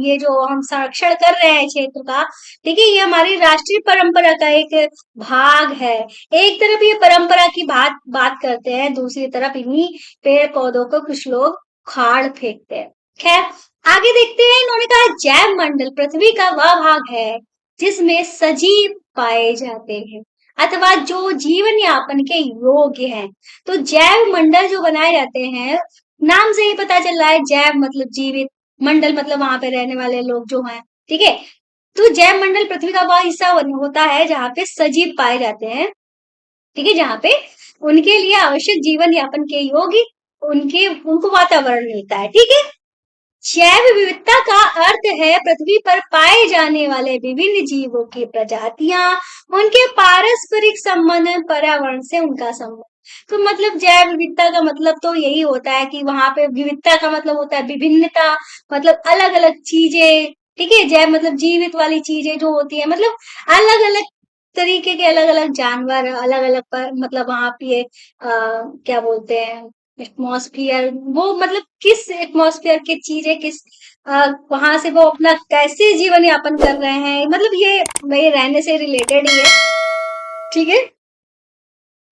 ये जो हम संरक्षण कर रहे हैं क्षेत्र का, ठीक है, ये हमारी राष्ट्रीय परंपरा का एक भाग है। एक तरफ ये परंपरा की बात करते हैं, दूसरी तरफ इन्हीं पेड़ पौधों को कुछ लोग खाड़ फेंकते हैं। खैर आगे देखते हैं, इन्होंने कहा जैव मंडल पृथ्वी का वह भाग है जिसमें सजीव पाए जाते हैं अथवा जो जीवन यापन के योग्य हैं। तो जैव मंडल जो बनाए जाते हैं, नाम से ही पता चल रहा है, जैव मतलब जीवित, मंडल मतलब वहां पे रहने वाले लोग जो हैं, ठीक है। तो जैव मंडल पृथ्वी का वह हिस्सा होता है जहाँ पे सजीव पाए जाते हैं, ठीक है, जहाँ पे उनके लिए आवश्यक जीवन यापन के योग्य उनको वातावरण मिलता है, ठीक है। जैव विविधता का अर्थ है पृथ्वी पर पाए जाने वाले विभिन्न जीवों की प्रजातियां, उनके पारस्परिक संबंध, पर्यावरण से उनका संबंध। तो मतलब जैव विविधता का मतलब तो यही होता है कि वहां पे विविधता का मतलब होता है विभिन्नता, मतलब अलग अलग चीजें, ठीक है। जैव मतलब जीवित वाली चीजें जो होती है, मतलब अलग अलग तरीके के अलग अलग जानवर, अलग अलग मतलब वहां पे क्या बोलते हैं एटमॉस्फेयर, वो मतलब किस एटमॉस्फेयर की चीजें किस वहां से वो अपना कैसे जीवन यापन कर रहे हैं, मतलब ये भाई रहने से रिलेटेड ही है, ठीक है।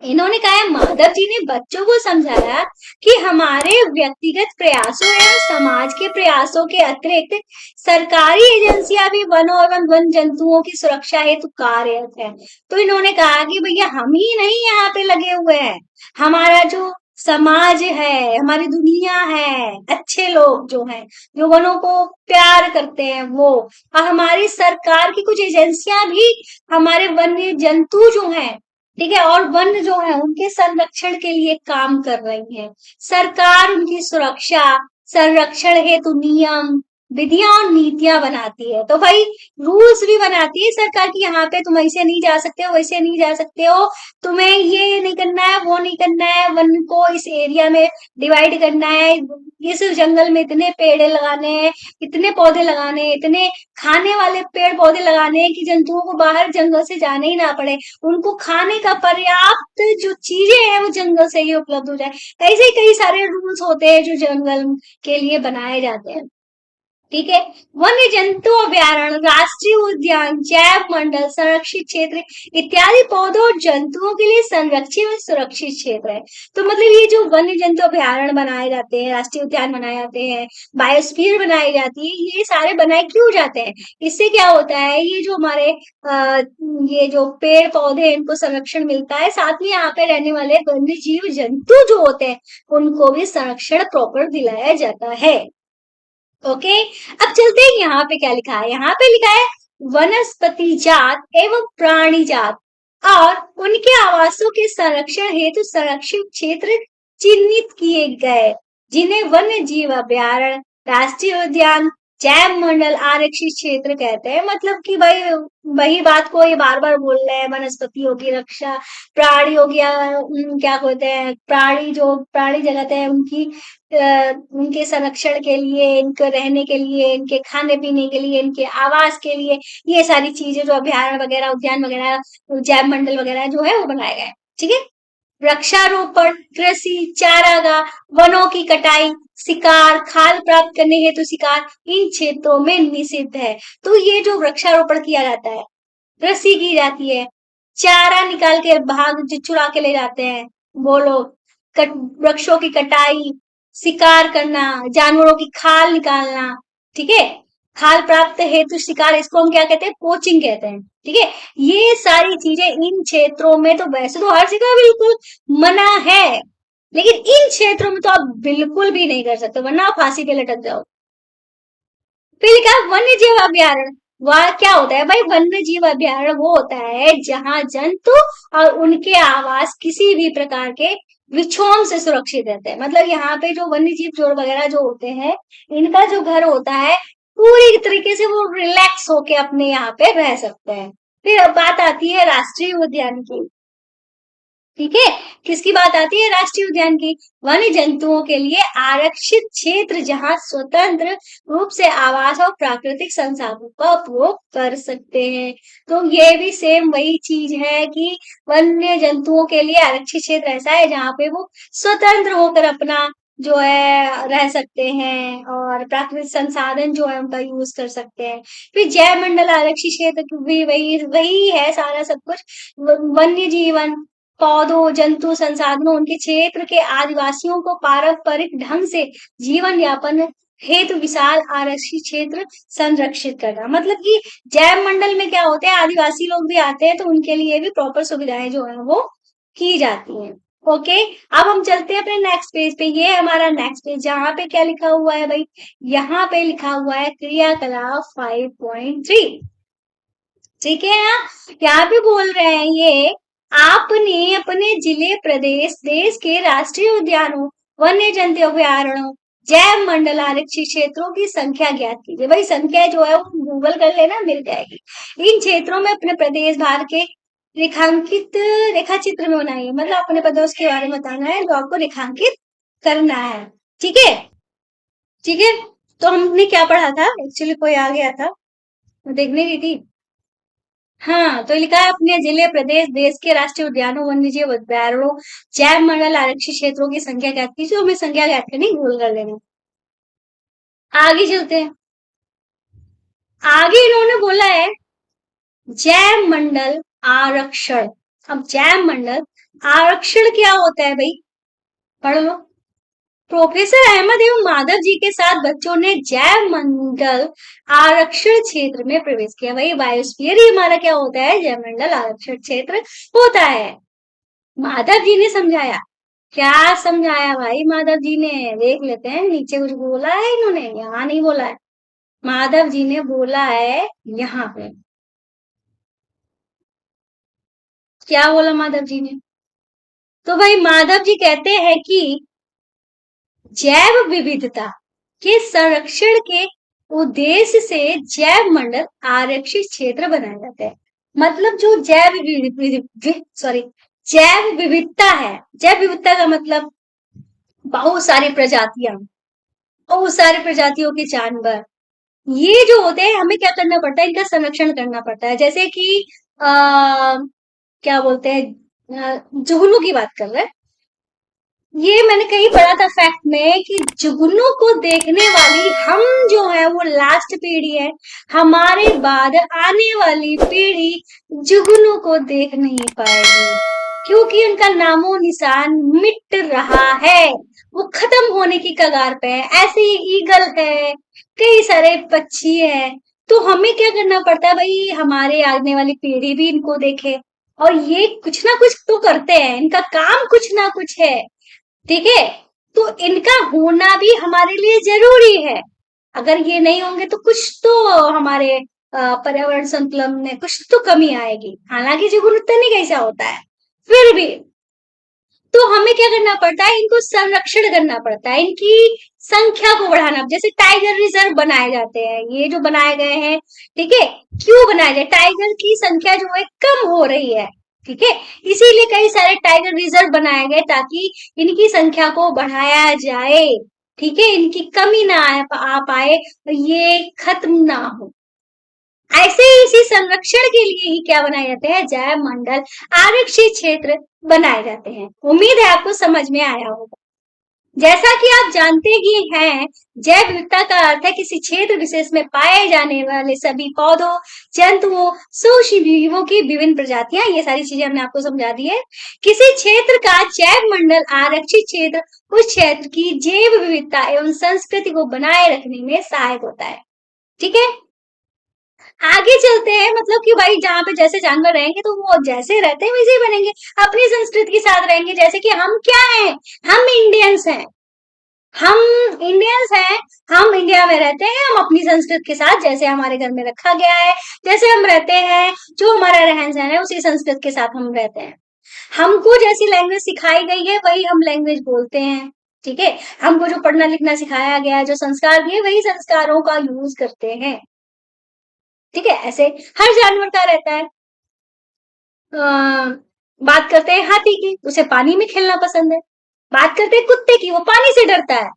इन्होंने कहा है माधव जी ने बच्चों को समझाया कि हमारे व्यक्तिगत प्रयासों एवं समाज के प्रयासों के अतिरिक्त सरकारी एजेंसियां भी वनों एवं वन जंतुओं की सुरक्षा हेतु कार्यरत है। तो इन्होंने कहा कि भैया हम ही नहीं यहाँ पे लगे हुए हैं, हमारा जो समाज है, हमारी दुनिया है, अच्छे लोग जो हैं, जो वनों को प्यार करते हैं वो, और हमारी सरकार की कुछ एजेंसियां भी हमारे वन्य जंतु जो हैं, ठीक है, और वन जो है उनके संरक्षण के लिए काम कर रही है। सरकार उनकी सुरक्षा, संरक्षण हेतु नियम, विधियां और नीतियां बनाती है। तो भाई रूल्स भी बनाती है सरकार की, यहाँ पे तुम ऐसे नहीं जा सकते हो, वैसे नहीं जा सकते हो, तुम्हें ये नहीं करना है, वो नहीं करना है, वन को इस एरिया में डिवाइड करना है, इस जंगल में इतने पेड़ लगाने हैं, इतने पौधे लगाने हैं, इतने खाने वाले पेड़ पौधे लगाने हैं कि जंतुओं को बाहर जंगल से जाने ही ना पड़े, उनको खाने का पर्याप्त जो चीजें हैं वो जंगल से ही उपलब्ध हो जाए। ऐसे ही कई सारे रूल्स होते हैं जो जंगल के लिए बनाए जाते हैं। ठीक है, वन्य जंतु अभयारण्य, राष्ट्रीय उद्यान, जैव मंडल, संरक्षित क्षेत्र इत्यादि पौधों और जंतुओं के लिए संरक्षित और सुरक्षित क्षेत्र है। तो मतलब ये जो वन्य जंतु अभयारण्य बनाए जाते हैं, राष्ट्रीय उद्यान बनाए जाते हैं, बायोस्फीयर बनाई जाती है, ये सारे बनाए क्यों जाते हैं? इससे क्या होता है, ये जो हमारे ये जो पेड़ पौधे हैं इनको संरक्षण मिलता है, साथ में यहाँ पे रहने वाले वन्य जीव जंतु जो होते हैं उनको भी संरक्षण प्रॉपर दिलाया जाता है। ओके, अब चलते हैं यहाँ पे क्या लिखा है। यहाँ पे लिखा है वनस्पति जात एवं प्राणी जात और उनके आवासों के संरक्षण हेतु संरक्षित क्षेत्र चिन्हित किए गए, जिन्हें वन्य जीव अभयारण्य, राष्ट्रीय उद्यान, जैव मंडल, आरक्षित क्षेत्र कहते हैं। मतलब कि भाई वही बात को ये बार बार बोल रहे हैं, वनस्पतियों की रक्षा, प्राणियों की क्या कहते हैं, प्राणी जो प्राणी जगत है उनकी उनके संरक्षण के लिए, इनके रहने के लिए, इनके खाने पीने के लिए, इनके आवास के लिए, ये सारी चीजें जो अभयारण्य वगैरह, उद्यान वगैरह, जैव मंडल वगैरह जो है वो बनाए गए। ठीक है, वृक्षारोपण, कृषि, चारागाह, वनों की कटाई, शिकार, खाल प्राप्त करने हेतु शिकार इन क्षेत्रों में निषिद्ध है। तो ये जो वृक्षारोपण किया जाता है, कृषि की जाती है, चारा निकाल के भाग जो चुरा के ले जाते हैं वो लोग, वृक्षों की कटाई, शिकार करना, जानवरों की खाल निकालना, ठीक है, खाल प्राप्त हेतु शिकार, इसको हम क्या कहते हैं, पोचिंग कहते हैं। ठीक है, ये सारी चीजें इन क्षेत्रों में, तो वैसे तो हर जगह बिल्कुल मना है, लेकिन इन क्षेत्रों में तो आप बिल्कुल भी नहीं कर सकते, वरना आप फांसी पे लटक जाओ। फिर लिखा वन्य जीव अभयारण्य, वह क्या होता है भाई, वन्य जीव अभयारण्य वो होता है जहां जंतु और उनके आवास किसी भी प्रकार के विक्षोभ से सुरक्षित रहते हैं। मतलब यहाँ पे जो वन्य जीव जोड़ वगैरह जो होते हैं, इनका जो घर होता है पूरी तरीके से वो रिलैक्स होके अपने यहाँ पे रह सकते हैं। फिर अब बात आती है राष्ट्रीय उद्यान की। ठीक है, किसकी बात आती है, राष्ट्रीय उद्यान की। वन्य जंतुओं के लिए आरक्षित क्षेत्र जहां स्वतंत्र रूप से आवास और प्राकृतिक संसाधनों का उपयोग कर सकते हैं। तो ये भी सेम वही चीज है कि वन्य जंतुओं के लिए आरक्षित क्षेत्र ऐसा है जहां पे वो स्वतंत्र होकर अपना जो है रह सकते हैं और प्राकृतिक संसाधन जो है उनका यूज कर सकते हैं। फिर जैव मंडल आरक्षित क्षेत्र भी वही वही है सारा सब कुछ। वन्य जीवन, पौधों, जंतु, संसाधनों, उनके क्षेत्र के आदिवासियों को पारंपरिक ढंग से जीवन यापन हेतु विशाल आरक्षित क्षेत्र संरक्षित करना। मतलब कि जैव मंडल में क्या होते हैं, आदिवासी लोग भी आते हैं तो उनके लिए भी प्रॉपर सुविधाएं जो है वो की जाती हैं। ओके, अब हम चलते हैं अपने नेक्स्ट पेज पे। ये है हमारा नेक्स्ट पेज, जहां पे क्या लिखा हुआ है भाई, यहाँ पे लिखा हुआ है क्रियाकलाप 5.3। ठीक है, यहाँ पे बोल रहे हैं ये, आपने अपने जिले, प्रदेश, देश के राष्ट्रीय उद्यानों, वन्य जंतु अभयारण्यों, जैव मंडल आरक्षित क्षेत्रों की संख्या ज्ञात कीजिए। भाई संख्या जो है वो गूगल कर लेना, मिल जाएगी। इन क्षेत्रों में अपने प्रदेश भारत के रेखांकित रेखा चित्र में बनाइए। मतलब अपने प्रदेश के बारे में बताना है जो आपको रेखांकित करना है। ठीक है, ठीक है, तो हमने क्या पढ़ा था, एक्चुअली कोई आ गया था, मैं देख नहीं रही थी। हाँ, तो लिखा है अपने जिले, प्रदेश, देश के राष्ट्रीय उद्यानों, वन्यजीव अभयारण्यों, जैव मंडल आरक्षित क्षेत्रों की संख्या ज्ञात कीजिए। हमें संख्या ज्ञात करनी, गूगल कर लेना। आगे चलते हैं, आगे इन्होंने बोला है जैव मंडल आरक्षण। अब जैव मंडल आरक्षण क्या होता है भाई, पढ़ लो। प्रोफेसर अहमद एवं माधव जी के साथ बच्चों ने जैव मंडल आरक्षण क्षेत्र में प्रवेश किया। वही बायोस्फीयर ही हमारा क्या होता है, जैव मंडल आरक्षण क्षेत्र होता है। माधव जी ने समझाया क्या समझाया भाई माधव जी ने? देख लेते हैं, नीचे कुछ बोला है इन्होंने? यहाँ नहीं बोला है। माधव जी ने बोला है यहाँ पे। क्या बोला माधव जी ने? तो भाई माधव जी कहते हैं कि जैव विविधता के संरक्षण के उद्देश्य से जैव मंडल आरक्षित क्षेत्र बनाए जाते हैं। मतलब जो सॉरी, जैव विविधता है, जैव विविधता का मतलब बहुत सारी प्रजातियां, बहुत सारी प्रजातियों के जानवर, ये जो होते हैं, हमें क्या करना पड़ता है? इनका संरक्षण करना पड़ता है। जैसे कि क्या बोलते हैं, जुगनू की बात कर रहे हैं। ये मैंने कहीं पढ़ा था फैक्ट में कि जुगनू को देखने वाली हम जो है वो लास्ट पीढ़ी है। हमारे बाद आने वाली पीढ़ी जुगनू को देख नहीं पाएगी, क्योंकि उनका नामो निशान मिट रहा है, वो खत्म होने की कगार पे है। ऐसे ही ईगल है, कई सारे पक्षी है। तो हमें क्या करना पड़ता है भाई? हमारे आने वाली पीढ़ी भी इनको देखे, और ये कुछ ना कुछ तो करते हैं, इनका काम कुछ ना कुछ है। ठीक है, तो इनका होना भी हमारे लिए जरूरी है। अगर ये नहीं होंगे तो कुछ तो हमारे पर्यावरण संतुलन में कुछ तो कमी आएगी। हालांकि जो गुरुत्व नहीं कैसा होता है, फिर भी तो हमें क्या करना पड़ता है? इनको संरक्षण करना पड़ता है, इनकी संख्या को बढ़ाना। जैसे टाइगर रिजर्व बनाए जाते हैं, ये जो बनाए गए हैं, ठीक है, क्यों बनाए गए? टाइगर की संख्या जो है कम हो रही है, ठीक है, इसीलिए कई सारे टाइगर रिजर्व बनाए गए ताकि इनकी संख्या को बढ़ाया जाए। ठीक है, इनकी कमी ना आ पाए, ये खत्म ना हो। ऐसे ही इसी संरक्षण के लिए ही क्या बनाए जाते हैं? जैव मंडल आरक्षित क्षेत्र बनाए जाते हैं। उम्मीद है आपको समझ में आया होगा। जैसा कि आप जानते ही हैं, जैव विविधता का अर्थ है किसी क्षेत्र विशेष में पाए जाने वाले सभी पौधों, जंतुओं, सूक्ष्म जीवों की विभिन्न प्रजातियां। ये सारी चीजें हमने आपको समझा दी है। किसी क्षेत्र का जैव मंडल आरक्षित क्षेत्र उस क्षेत्र की जैव विविधता एवं संस्कृति को बनाए रखने में सहायक होता है। ठीक है, आगे चलते हैं। मतलब कि भाई जहाँ पे जैसे जानवर रहेंगे तो वो जैसे रहते हैं वैसे ही बनेंगे, अपनी संस्कृति के साथ रहेंगे। जैसे कि हम क्या हैं? हम इंडियंस हैं, हम इंडियंस हैं, हम इंडिया में रहते हैं, हम अपनी संस्कृति के साथ, जैसे हमारे घर में रखा गया है, जैसे हम रहते हैं, जो हमारा रहन सहन है, उसी संस्कृति के साथ हम रहते हैं। हमको जैसी लैंग्वेज सिखाई गई है वही हम लैंग्वेज बोलते हैं। ठीक है, हमको जो पढ़ना लिखना सिखाया गया है, जो संस्कार दिए, वही संस्कारों का यूज करते हैं। ठीक है, ऐसे हर जानवर का रहता है। बात करते हैं हाथी की, उसे पानी में खेलना पसंद है। बात करते हैं कुत्ते की, वो पानी से डरता है।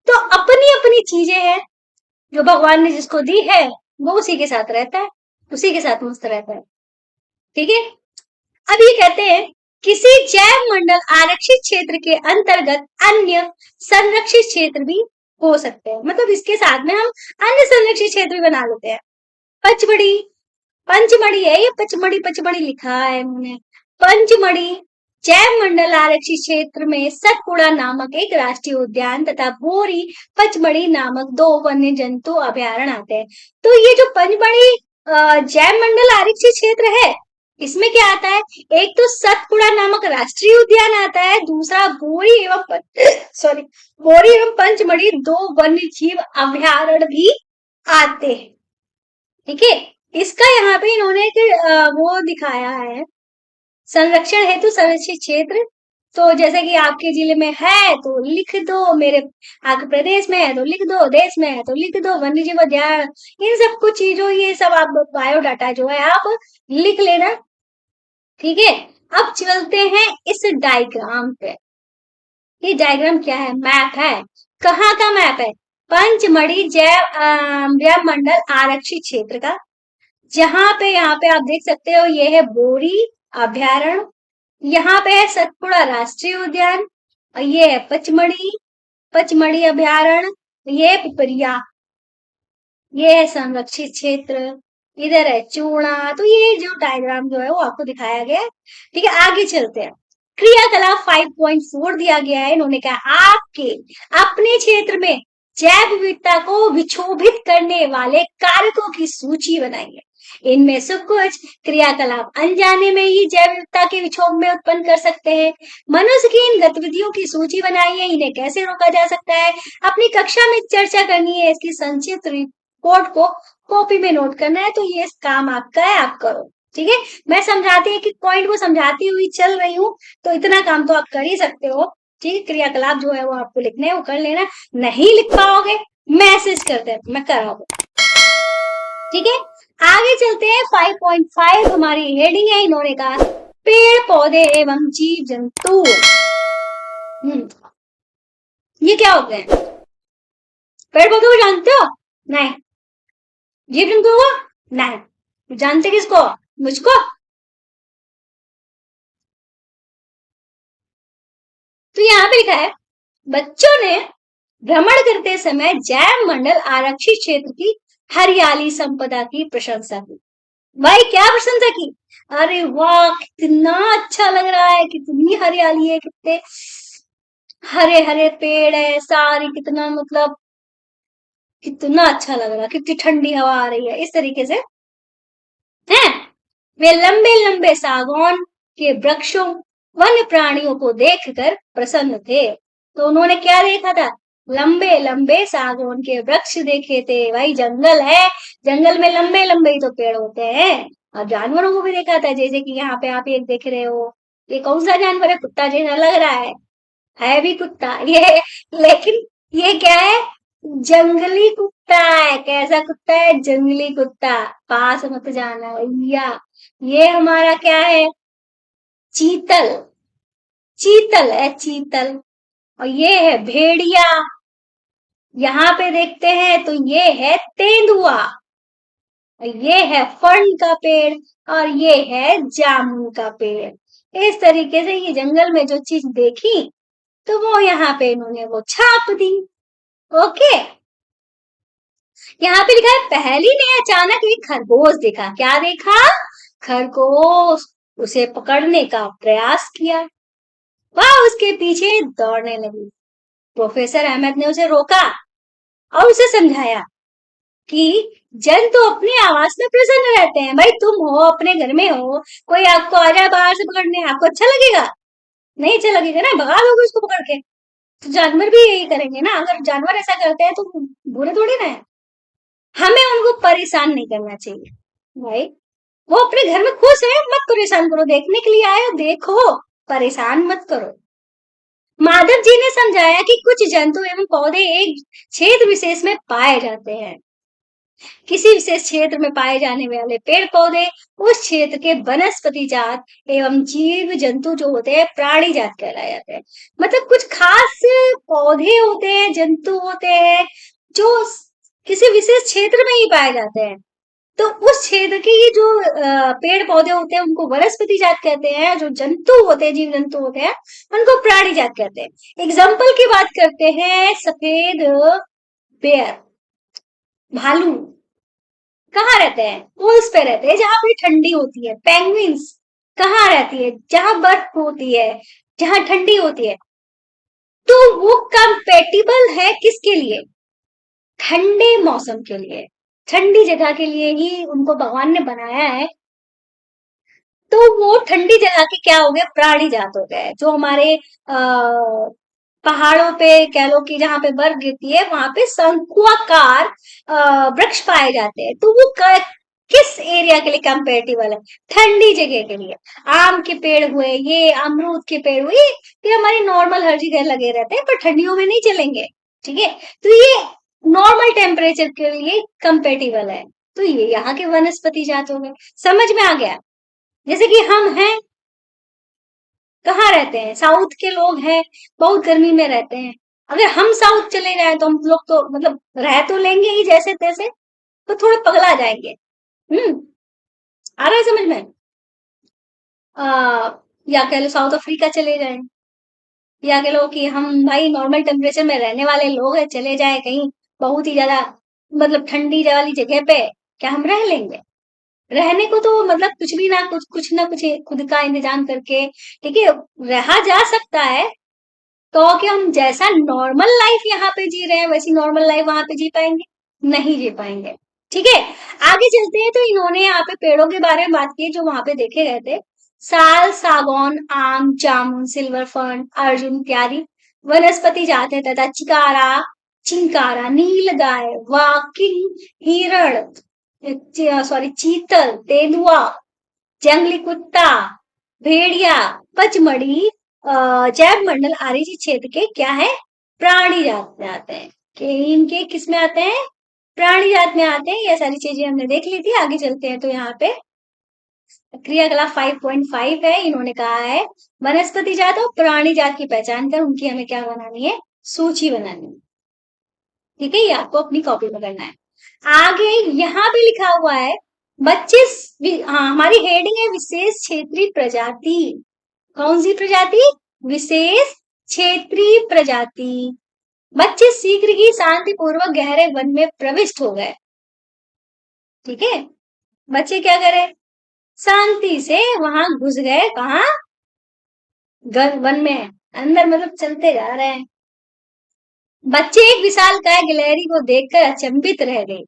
तो अपनी अपनी चीजें हैं, जो भगवान ने जिसको दी है वो उसी के साथ रहता है, उसी के साथ मस्त रहता है। ठीक है, अब ये कहते हैं किसी जैव मंडल आरक्षित क्षेत्र के अंतर्गत अन्य संरक्षित क्षेत्र भी हो सकते हैं। मतलब इसके साथ में हम अन्य संरक्षित क्षेत्र भी बना लेते हैं। पचमढ़ी, पंचमढ़ी है ये, पचमढ़ी पचमढ़ी लिखा है मैंने। पंचमढ़ी जैव मंडल आरक्षित क्षेत्र में सतपुड़ा नामक एक राष्ट्रीय उद्यान तथा बोरी पचमढ़ी नामक 2 वन्य जंतु अभयारण्य आते हैं। तो ये जो पंचमढ़ी जैव मंडल आरक्षित क्षेत्र है, इसमें क्या आता है? एक तो सतपुड़ा नामक राष्ट्रीय उद्यान आता है, दूसरा बोरी एवं पंचमढ़ी 2 वन्य जीव अभयारण्य भी आते हैं। ठीक है, इसका यहाँ पे इन्होंने वो दिखाया है, संरक्षण हेतु संरक्षित क्षेत्र। तो जैसे कि आपके जिले में है तो लिख दो, मेरे आपके प्रदेश में है तो लिख दो, देश में है तो लिख दो, वन्य जीव अध्ययन, इन सब कुछ चीजों, ये सब आप बायोडाटा जो है आप लिख लेना। ठीक है, अब चलते हैं इस डायग्राम पे। ये डायग्राम क्या है? मैप है। कहाँ का मैप है? पंचमढ़ी जैव मंडल आरक्षित क्षेत्र का। जहां पे यहाँ पे आप देख सकते हो, ये है बोरी अभयारण्य, यहाँ पे है सतपुड़ा राष्ट्रीय उद्यान, और ये है पचमढ़ी, पचमढ़ी अभयारण्य, ये है पिपरिया, ये है संरक्षित क्षेत्र, इधर है चूड़ा। तो ये जो डायग्राम जो है वो आपको दिखाया गया है। ठीक है, आगे चलते हैं। क्रियाकलाप 5.4 दिया गया है। इन्होंने कहा आपके अपने क्षेत्र में जैव विविधता को विक्षोभित करने वाले कारकों की सूची बनाइए। इनमें से कुछ क्रियाकलाप अनजाने में ही जैव विविधता के विक्षोभ में उत्पन्न कर सकते हैं। मनुष्य की इन गतिविधियों की सूची बनाइए, इन्हें कैसे रोका जा सकता है। अपनी कक्षा में चर्चा करनी है, इसकी संक्षिप्त रिपोर्ट को कॉपी में नोट करना है। तो ये काम आपका है, आप करो। ठीक है, मैं समझाती है कि पॉइंट को समझाती हुई चल रही हूँ, तो इतना काम तो आप कर ही सकते हो। ठीक है, क्रियाकलाप जो है वो आपको लिखने है, वो कर लेना। नहीं लिख पाओगे मैसेज कर दे, मैं करा दूं। ठीक है, आगे चलते हैं। 5.5 हमारी हेडिंग है, इन्होंने कहा पेड़ पौधे एवं जीव जंतु। ये क्या होते हैं? पेड़ पौधे को जानते हो? नहीं। जीव जंतु को? नहीं। जानते किसको? मुझको। तो यहाँ पे लिखा है बच्चों ने भ्रमण करते समय जैव मंडल आरक्षित क्षेत्र की हरियाली संपदा की प्रशंसा की। भाई क्या प्रशंसा की? अरे वाह, कितना अच्छा लग रहा है, कितनी हरियाली है, कितने हरे हरे पेड़ है सारी, कितना मतलब कितना अच्छा लग रहा है, कितनी ठंडी हवा आ रही है, इस तरीके से है। वे लंबे लंबे सागौन के वृक्षों वन्य प्राणियों को देखकर प्रसन्न थे। तो उन्होंने क्या देखा था? लंबे लंबे सागौन के वृक्ष देखे थे। भाई जंगल है, जंगल में लंबे लंबे ही तो पेड़ होते हैं। और जानवरों को भी देखा था, जैसे कि यहाँ पे आप एक देख रहे हो, ये कौन सा जानवर है? कुत्ता जैसा लग रहा है भी कुत्ता ये, लेकिन ये क्या है? जंगली कुत्ता है। कैसा कुत्ता है? जंगली कुत्ता। पास मत जाना भैया। ये हमारा क्या है? चीतल। चीतल है, चीतल। और ये है भेड़िया। यहाँ पे देखते हैं तो ये है तेंदुआ। ये है फर्न का पेड़, और ये है जामुन का पेड़। इस तरीके से ये जंगल में जो चीज देखी, तो वो यहाँ पे इन्होंने वो छाप दी। ओके, यहाँ पे लिखा है पहली ने अचानक एक खरगोश देखा। क्या देखा? खरगोश। उसे पकड़ने का प्रयास किया, वह उसके पीछे दौड़ने लगी। प्रोफेसर अहमद ने उसे रोका और उसे समझाया कि जंतु तो अपने आवास में प्रसन्न रहते हैं। भाई तुम हो, अपने घर में हो, कोई आपको आ जाए बाहर से पकड़ने, आपको अच्छा लगेगा? नहीं अच्छा लगेगा ना, भगा दोगे उसको पकड़ के। तो जानवर भी यही करेंगे ना, अगर जानवर ऐसा करते हैं तो बुरे थोड़ी ना है। हमें उनको परेशान नहीं करना चाहिए भाई। वो अपने घर में खुश है, मत परेशान करो। देखने के लिए आए हो, देखो, परेशान मत करो। माधव जी ने समझाया कि कुछ जंतु एवं पौधे एक क्षेत्र विशेष में पाए जाते हैं। किसी विशेष क्षेत्र में पाए जाने वाले पेड़ पौधे उस क्षेत्र के वनस्पति जात एवं जीव जंतु जो होते हैं प्राणी जात कहलाए जाते हैं। मतलब कुछ खास पौधे होते हैं, जंतु होते हैं जो किसी विशेष क्षेत्र में ही पाए जाते हैं। तो उस क्षेत्र के ये जो पेड़ पौधे होते हैं उनको वनस्पति जात कहते हैं। जो जंतु होते हैं, जीव जंतु होते हैं, उनको प्राणी जात कहते हैं। एग्जाम्पल की बात करते हैं, सफेद बेयर, भालू कहाँ रहते हैं? पोल्स पे रहते हैं, जहां पे ठंडी होती है। पेंगुइन्स कहाँ रहती है? जहां बर्फ होती है, जहां ठंडी होती है। तो वो कंपेटिबल है किसके लिए? ठंडे मौसम के लिए, ठंडी जगह के लिए ही उनको भगवान ने बनाया है। तो वो ठंडी जगह के क्या हो गए? प्राणी जात हो गए। जो हमारे पहाड़ों पे कह लो कि जहां पे बर्फ गिरती है, वहां पे शंकुआकार वृक्ष पाए जाते हैं। तो वो किस एरिया के लिए कंपेरेटिबल है? ठंडी जगह के लिए। आम के पेड़ हुए, ये अमरूद के पेड़ हुए, ये हमारी नॉर्मल हर जगह लगे रहते हैं, पर ठंडियों में नहीं चलेंगे। ठीक है, तो ये नॉर्मल टेम्परेचर के लिए कंपेटिबल है। तो ये यहाँ के वनस्पति जात हो गए। समझ में आ गया? जैसे कि हम हैं, कहाँ रहते हैं? साउथ के लोग हैं, बहुत गर्मी में रहते हैं। अगर हम साउथ चले जाए तो हम लोग तो मतलब रह तो लेंगे ही जैसे तैसे, तो थोड़े पगला जाएंगे। आ रहा है समझ में? या कह लो साउथ अफ्रीका चले जाए, या कह लो कि हम भाई नॉर्मल टेम्परेचर में रहने वाले लोग हैं, चले जाए कहीं बहुत ही ज्यादा मतलब ठंडी वाली जगह पे, क्या हम रह लेंगे? रहने को तो मतलब कुछ ना कुछ खुद का इंतजाम करके, ठीक है, रहा जा सकता है। तो कि हम जैसा नॉर्मल लाइफ यहाँ पे जी रहे हैं वैसी नॉर्मल लाइफ वहां पे जी पाएंगे? नहीं जी पाएंगे। ठीक है, आगे चलते हैं। तो इन्होंने यहाँ पे पेड़ों के बारे में बात की जो वहां पे देखे गए थे। साल, सागौन, आम, जामुन, सिल्वर फर्न, अर्जुन इत्यादि वनस्पति जाते तथा चिकारा, चिंकारा, नील गाय, वाकिंग हिरण, सॉरी चीतल, तेंदुआ, जंगली कुत्ता, भेड़िया, पचमढ़ी, जैव मंडल आदि क्षेत्र के क्या है, प्राणी जात में आते हैं। कि इनके किस में आते हैं, प्राणी जात में आते हैं। ये सारी चीजें हमने देख ली थी। आगे चलते हैं। तो यहाँ पे क्रियाकलाप 5.5 है। इन्होंने कहा है वनस्पति जात और प्राणी जात की पहचान कर उनकी हमें क्या बनानी है, सूची बनानी है। ठीक है, ये आपको अपनी कॉपी में करना है। आगे यहाँ पे लिखा हुआ है 25, हाँ हमारी हेडिंग है विशेष क्षेत्रीय प्रजाति। कौन सी प्रजाति, विशेष क्षेत्रीय प्रजाति। बच्चे शीघ्र ही शांतिपूर्वक गहरे वन में प्रविष्ट हो गए। ठीक है, बच्चे क्या करे, शांति से वहां घुस गए। कहा, वन में अंदर, मतलब चलते जा रहे हैं। बच्चे एक विशालकाय गिलहरी को देखकर अचंभित रह गए।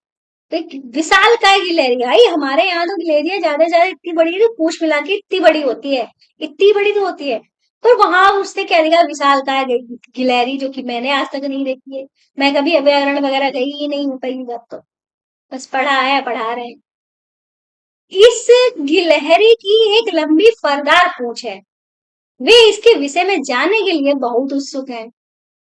तो एक विशालकाय गिलहरी, आई हमारे यहाँ तो गिलहरियां ज्यादा से ज्यादा इतनी बड़ी, तो पूंछ मिला के इतनी बड़ी होती है, इतनी बड़ी तो होती है। पर वहां उसने क्या देखा, विशालकाय गिलहरी, जो कि मैंने आज तक नहीं देखी है। मैं कभी अभयारण्य वगैरह गई ही नहीं हूँ पहली बात तो, बस पढ़ा है, पढ़ा रहे हैं। इस गिलहरी की एक लंबी फरदार पूंछ है। वे इसके विषय में जानने के लिए बहुत उत्सुक हैं।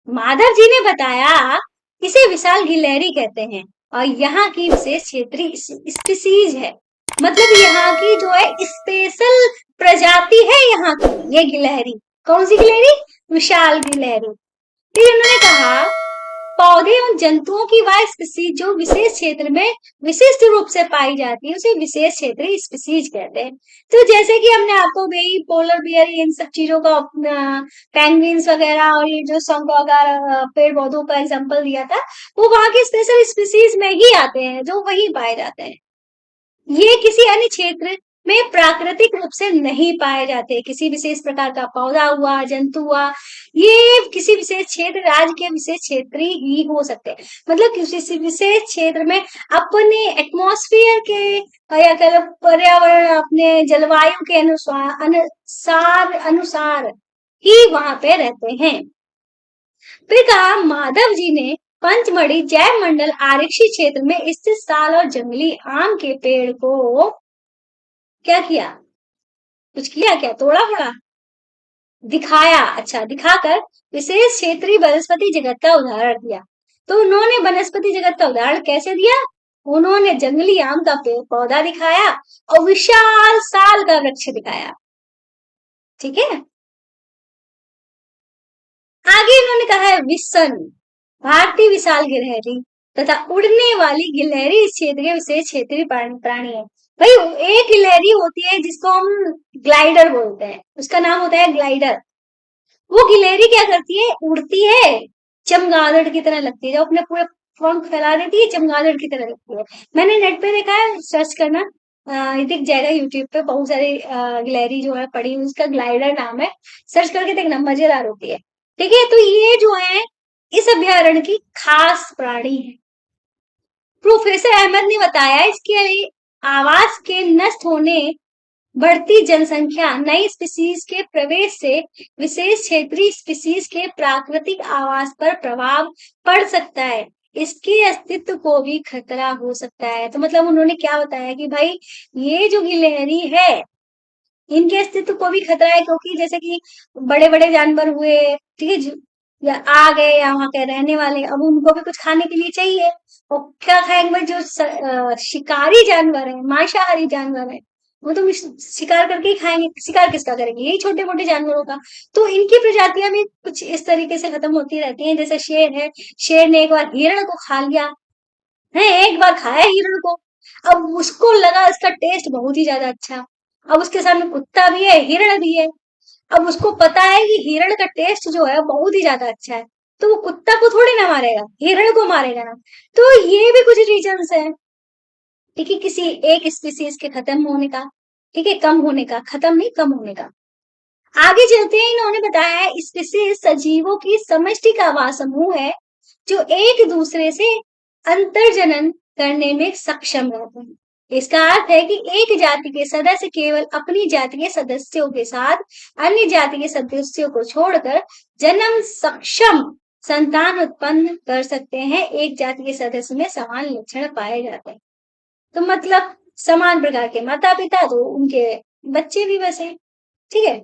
माधव जी ने बताया इसे विशाल गिलहरी कहते हैं और यहाँ की विशेष क्षेत्रीय स्पीसीज है। मतलब यहाँ की जो है स्पेशल प्रजाति है यहाँ की ये गिलहरी। कौन सी गिलहरी, विशाल गिलहरी। फिर उन्होंने कहा पौधे एवं जंतुओं की वह स्पीसीज जो विशेष क्षेत्र में विशिष्ट रूप से पाई जाती है उसे विशेष क्षेत्रीय स्पीसीज कहते हैं। तो जैसे कि हमने आपको गई पोलर बियर, इन सब चीजों का, पेंगुइन्स वगैरह और ये जो शंकुआकार पेड़ पौधों का एग्जांपल दिया था, वो वहां के स्पेशल स्पीसीज में ही आते हैं, जो वही पाए जाते हैं। ये किसी अन्य क्षेत्र में प्राकृतिक रूप से नहीं पाए जाते। किसी विशेष प्रकार का पौधा हुआ, जंतु हुआ, ये किसी विशेष क्षेत्र, राज्य के विशेष क्षेत्र ही हो सकते हैं। मतलब किसी विशेष क्षेत्र में अपने एटमॉस्फेयर के या कह लो पर्यावरण, अपने जलवायु के अनुसार अनुसार ही वहां पे रहते हैं। फिर कहा माधव जी ने पंचमढ़ी जैव मंडल आरक्षित क्षेत्र में स्थित साल और जंगली आम के पेड़ को क्या किया, कुछ किया क्या, तोड़ा फोड़ा, दिखाया। अच्छा, दिखाकर विशेष क्षेत्रीय वनस्पति जगत का उदाहरण दिया। तो उन्होंने वनस्पति जगत का उदाहरण कैसे दिया, उन्होंने जंगली आम का पेड़ पौधा दिखाया और विशाल साल का वृक्ष दिखाया। ठीक है, आगे इन्होंने कहा है विसन, भारतीय विशाल गिलहरी तथा उड़ने वाली गिलहरी इस क्षेत्र के विशेष क्षेत्रीय प्राणी है। भाई एक गिलहरी होती है जिसको हम ग्लाइडर बोलते हैं, उसका नाम होता है ग्लाइडर। वो गिलहरी क्या करती है, उड़ती है, चमगादड़ की तरह लगती है, जब अपने पूरे पंख फैला देती है चमगादड़ की तरह लगती है। मैंने नेट पे देखा है, सर्च करना, दिख जाएगा यूट्यूब पे, बहुत सारी गिलहरी जो है पड़ी हुई, उसका ग्लाइडर नाम है, सर्च करके देखना, मजेदार होती है। ठीक है, तो ये जो है इस अभ्यारण्य की खास प्राणी है। प्रोफेसर अहमद ने बताया इसके आवास के नष्ट होने, बढ़ती जनसंख्या, नई स्पीसीज के प्रवेश से विशेष क्षेत्रीय स्पीसीज के प्राकृतिक आवास पर प्रभाव पड़ सकता है, इसके अस्तित्व को भी खतरा हो सकता है। तो मतलब उन्होंने क्या बताया कि भाई ये जो गिलहरी है इनके अस्तित्व को भी खतरा है, क्योंकि जैसे कि बड़े बड़े जानवर हुए, ठीक है, या आ गए या वहां के रहने वाले, अब उनको भी कुछ खाने के लिए चाहिए, और क्या खाएंगे, जो शिकारी जानवर है, मांसाहारी जानवर है, वो तो शिकार करके ही खाएंगे। शिकार किसका करेंगे, यही छोटे मोटे जानवरों का। तो इनकी प्रजातियां भी कुछ इस तरीके से खत्म होती रहती हैं। जैसे शेर है, शेर ने एक बार हिरण को खा लिया है, एक बार खाया हिरण को, अब उसको लगा इसका टेस्ट बहुत ही ज्यादा अच्छा। अब उसके सामने कुत्ता भी है, हिरण भी है, अब उसको पता है कि हिरण का टेस्ट जो है बहुत ही ज्यादा अच्छा है, तो वो कुत्ता को थोड़ी ना मारेगा, हिरण को मारेगा ना। तो ये भी कुछ रीजंस है, ठीक है, किसी एक स्पीसीज के खत्म होने का, ठीक है, कम होने का, खत्म नहीं कम होने का। आगे चलते हैं। इन्होंने बताया है स्पीसीज सजीवों की समष्टि का वह समूह है जो एक दूसरे से अंतर्जनन करने में सक्षम रहते हैं। इसका अर्थ है कि एक जाति के सदस्य केवल अपनी जाति के सदस्यों के साथ अन्य जाति के सदस्यों को छोड़कर जन्म सक्षम संतान उत्पन्न कर सकते हैं। एक जाति के सदस्य में समान लक्षण पाए जाते हैं। तो मतलब समान प्रकार के माता पिता, तो उनके बच्चे भी वैसे। ठीक है,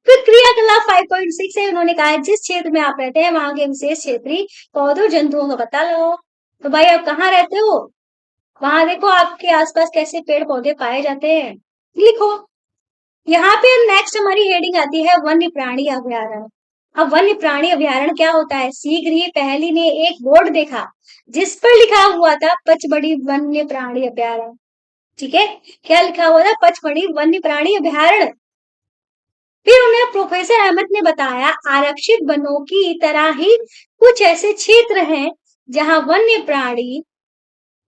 फिर क्रियाकलाप 5.6 है, उन्होंने कहा है जिस क्षेत्र में आप रहते हैं वहां के विशेष क्षेत्रीय पौधों जंतुओं का पता लगाओ। तो भाई आप कहाँ रहते हो, वहां देखो आपके आसपास कैसे पेड़ पौधे पाए जाते हैं, लिखो। यहाँ पे नेक्स्ट हमारी हेडिंग आती है वन्य प्राणी अभ्यारण्य। अब वन्य प्राणी अभ्यारण्य क्या होता है? शीघ्र ही पहली ने एक बोर्ड देखा जिस पर लिखा हुआ था पचमढ़ी वन्य प्राणी अभ्यारण्य। ठीक है, क्या लिखा हुआ था? पचमढ़ी वन्य प्राणी अभ्यारण्य। फिर उन्हें प्रोफेसर अहमद ने बताया आरक्षित वनों की तरह ही कुछ ऐसे क्षेत्र हैं जहां वन्य प्राणी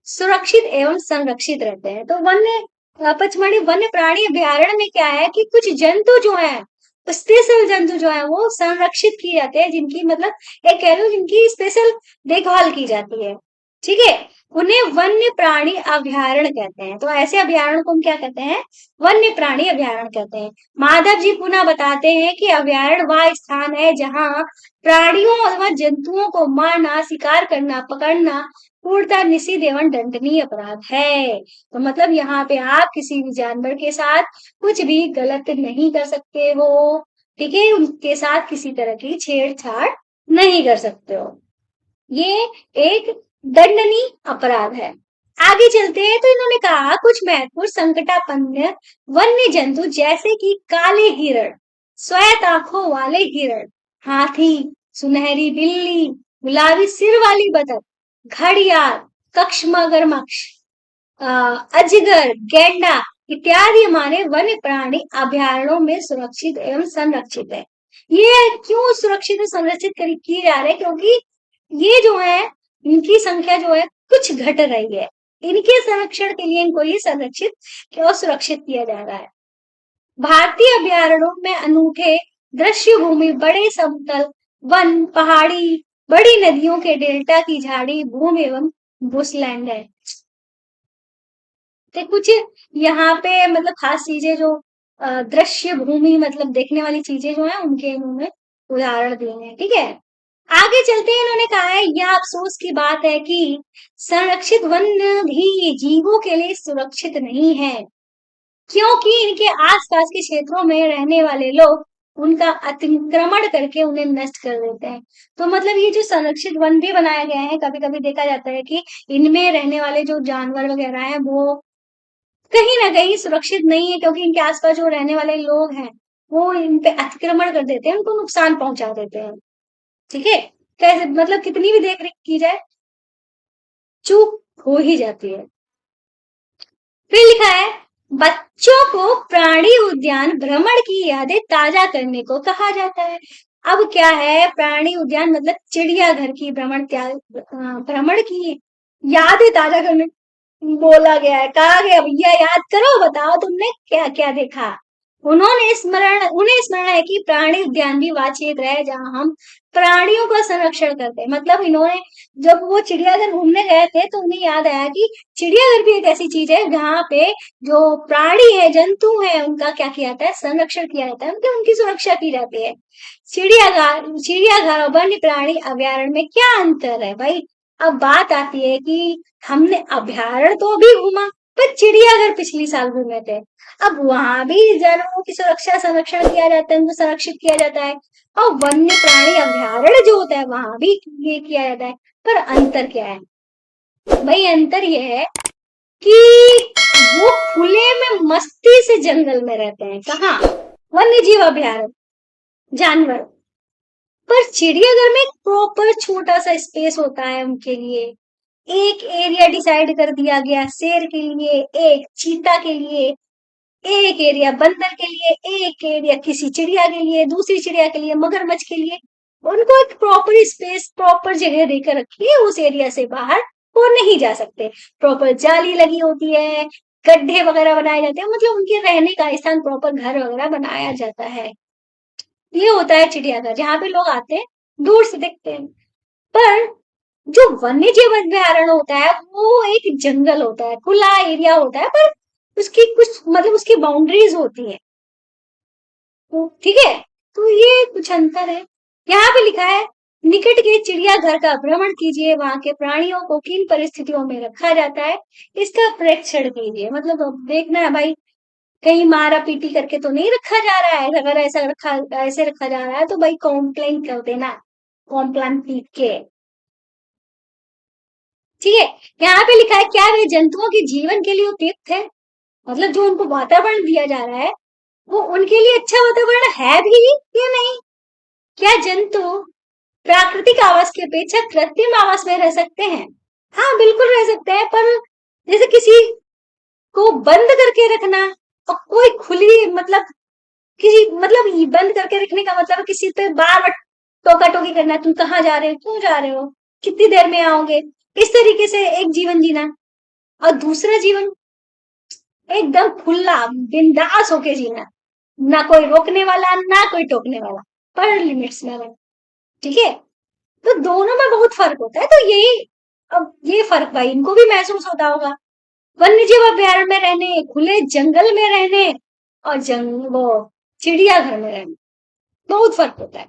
सुरक्षित एवं संरक्षित रहते हैं। तो पचमढ़ी वन्य प्राणी अभ्यारण्य में क्या है कि कुछ जंतु जो है, स्पेशल जंतु जो है वो संरक्षित किए जाते हैं, जिनकी मतलब एक कह लो जिनकी स्पेशल देखभाल की जाती है। ठीक है, उन्हें वन्य प्राणी अभ्यारण्य कहते हैं। तो ऐसे अभ्यारण्य को हम क्या कहते हैं? वन्य प्राणी अभ्यारण्य कहते हैं। माधव जी पुनः बताते हैं कि अभ्यारण्य वह स्थान है जहां प्राणियों अथवा जंतुओं को मारना, शिकार करना, पकड़ना पूर्णतः निषिद्ध एवं दंडनीय अपराध है। तो मतलब यहाँ पे आप किसी भी जानवर के साथ कुछ भी गलत नहीं कर सकते हो। ठीक है, उनके साथ किसी तरह की छेड़छाड़ नहीं कर सकते हो, ये एक दंडनीय अपराध है। आगे चलते हैं तो इन्होंने कहा कुछ महत्वपूर्ण संकटापन्न वन्य जंतु जैसे कि काले हिरण, श्वेत आंखों वाले हिरण, हाथी, सुनहरी बिल्ली, गुलाबी सिर वाली बतख, घड़ियाल, कक्ष मगरमच्छ, अजगर, गैंडा इत्यादि हमारे वन्य प्राणी अभ्यारण्यों में सुरक्षित एवं संरक्षित है। ये क्यों सुरक्षित और संरक्षित की जा रहे हैं? क्योंकि ये जो है इनकी संख्या जो है कुछ घट रही है, इनके संरक्षण के लिए इनको ही संरक्षित और सुरक्षित किया जा रहा है। भारतीय अभ्यारण्यों में अनूठे दृश्य भूमि, बड़े समतल वन, पहाड़ी, बड़ी नदियों के डेल्टा की झाड़ी भूमि एवं बुशलैंड है। तो कुछ यहाँ पे मतलब खास चीजें जो दृश्य भूमि मतलब देखने वाली चीजें जो है उनके इन्होंने उदाहरण दिए हैं। ठीक है, आगे चलते हैं। इन्होंने कहा है यह अफसोस की बात है कि संरक्षित वन्य भी जीवों के लिए सुरक्षित नहीं है, क्योंकि इनके आसपास के क्षेत्रों में रहने वाले लोग उनका अतिक्रमण करके उन्हें नष्ट कर देते हैं। तो मतलब ये जो संरक्षित वन भी बनाए गए हैं, कभी कभी देखा जाता है कि इनमें रहने वाले जो जानवर वगैरह हैं वो कहीं ना कहीं सुरक्षित नहीं है, क्योंकि इनके आसपास जो रहने वाले लोग हैं वो इन पे अतिक्रमण कर देते हैं, उनको नुकसान पहुंचा देते हैं। ठीक है, कैसे मतलब कितनी भी देख रेख की जाए चूक हो ही जाती है। फिर लिखा है बच्चों को प्राणी उद्यान भ्रमण की यादें ताजा करने को कहा जाता है। अब क्या है, प्राणी उद्यान मतलब चिड़ियाघर की भ्रमण की यादें ताजा करने बोला गया है, कहा गया भैया याद करो, बताओ तुमने क्या क्या देखा। उन्हें स्मरण है कि प्राणी उद्यान भी वह क्षेत्र है जहां हम प्राणियों का संरक्षण करते हैं। मतलब इन्होंने जब वो चिड़ियाघर घूमने गए थे तो उन्हें याद आया कि चिड़ियाघर भी एक ऐसी चीज है जहाँ पे जो प्राणी है, जंतु है, उनका क्या किया जाता है? संरक्षण किया जाता है, मतलब उनकी सुरक्षा की जाती है। चिड़ियाघर और वन्य प्राणी अभ्यारण्य में क्या अंतर है भाई? अब बात आती है कि हमने अभ्यारण्य तो भी घूमा, पर चिड़ियाघर पिछली साल घूमे थे। अब वहां भी जानवरों की सुरक्षा संरक्षण किया जाता है, उनको संरक्षित किया जाता है, और वन्य प्राणी अभ्यारण्य जो होता है वहां भी ये किया जाता है। पर अंतर क्या है भाई? अंतर ये है कि वो खुले में मस्ती से जंगल में रहते हैं। कहाँ? वन्य जीव अभ्यारण्य, जानवर। पर चिड़ियाघर में प्रॉपर छोटा सा स्पेस होता है उनके लिए, एक एरिया डिसाइड कर दिया गया शेर के लिए, एक चीता के लिए, एक एरिया बंदर के लिए, एक एरिया किसी चिड़िया के लिए, दूसरी चिड़िया के लिए, मगरमच्छ के लिए। उनको एक प्रॉपर स्पेस, प्रॉपर जगह देकर रखी है, उस एरिया से बाहर वो नहीं जा सकते। प्रॉपर जाली लगी होती है, गड्ढे वगैरह बनाए जाते हैं, मतलब उनके रहने का स्थान प्रॉपर घर वगैरह बनाया जाता है। ये होता है चिड़ियाघर, जहाँ पे लोग आते हैं, दूर से देखते हैं। पर जो वन्य जीव अभयारण्य होता है वो एक जंगल होता है, खुला एरिया होता है, पर उसकी कुछ मतलब उसकी बाउंड्रीज होती है। तो ठीक है, तो ये कुछ अंतर है। यहाँ पे लिखा है निकट के चिड़ियाघर का भ्रमण कीजिए, वहां के प्राणियों को किन परिस्थितियों में रखा जाता है इसका प्रेक्षण कीजिए। मतलब अब देखना है भाई, कहीं मारा पीटी करके तो नहीं रखा जा रहा है। अगर ऐसे रखा जा रहा है तो भाई कॉम्प्लेन कर देना, कॉम्प्लेन पीट के। ठीक है, यहाँ पे लिखा है क्या वे जंतुओं के जीवन के लिए उपयुक्त है। मतलब जो उनको वातावरण दिया जा रहा है वो उनके लिए अच्छा वातावरण है भी या नहीं। क्या जंतु प्राकृतिक आवास की अपेक्षा कृत्रिम आवास में रह सकते हैं? हाँ बिल्कुल रह सकते हैं, पर जैसे किसी को बंद करके रखना और कोई खुली मतलब किसी मतलब ये बंद करके रखने का मतलब किसी पे बार बार टोका टोकी करना, तुम कहाँ जा रहे हो, क्यों जा रहे हो, कितनी देर में आओगे, इस तरीके से एक जीवन जीना। और दूसरा जीवन एकदम खुला बिंदास होके जीना, ना कोई रोकने वाला ना कोई टोकने वाला, पर लिमिट्स में रहे। ठीक है, तो दोनों में बहुत फर्क होता है। तो यही, अब ये फर्क भाई इनको भी महसूस होता होगा। वन्य जीव अभ्यारण्य में रहने, खुले जंगल में रहने और वो चिड़ियाघर में रहने, बहुत फर्क होता है।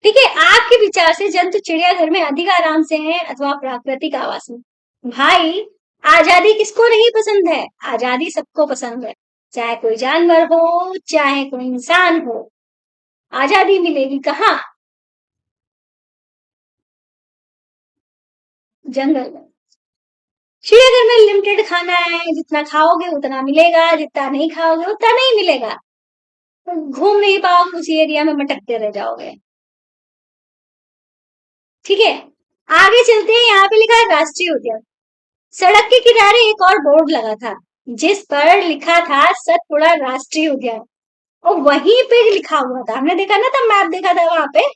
ठीक है, आपके विचार से जंतु चिड़ियाघर में अधिक आराम से हैं अथवा प्राकृतिक आवास में? भाई आजादी किसको नहीं पसंद है? आजादी सबको पसंद है, चाहे कोई जानवर हो चाहे कोई इंसान हो, आजादी मिलेगी कहाँ? जंगल में। चिड़ियाघर में लिमिटेड खाना है, जितना खाओगे उतना मिलेगा, जितना नहीं खाओगे उतना नहीं मिलेगा, तो घूम नहीं पाओगे, उसी एरिया में मटकते रह जाओगे। ठीक है, आगे चलते हैं। यहाँ पे लिखा है राष्ट्रीय उद्यान। सड़क के किनारे एक और बोर्ड लगा था जिस पर लिखा था सतपुड़ा राष्ट्रीय उद्यान, और वहीं पे लिखा हुआ था, हमने देखा ना था, मैप देखा था वहां पे।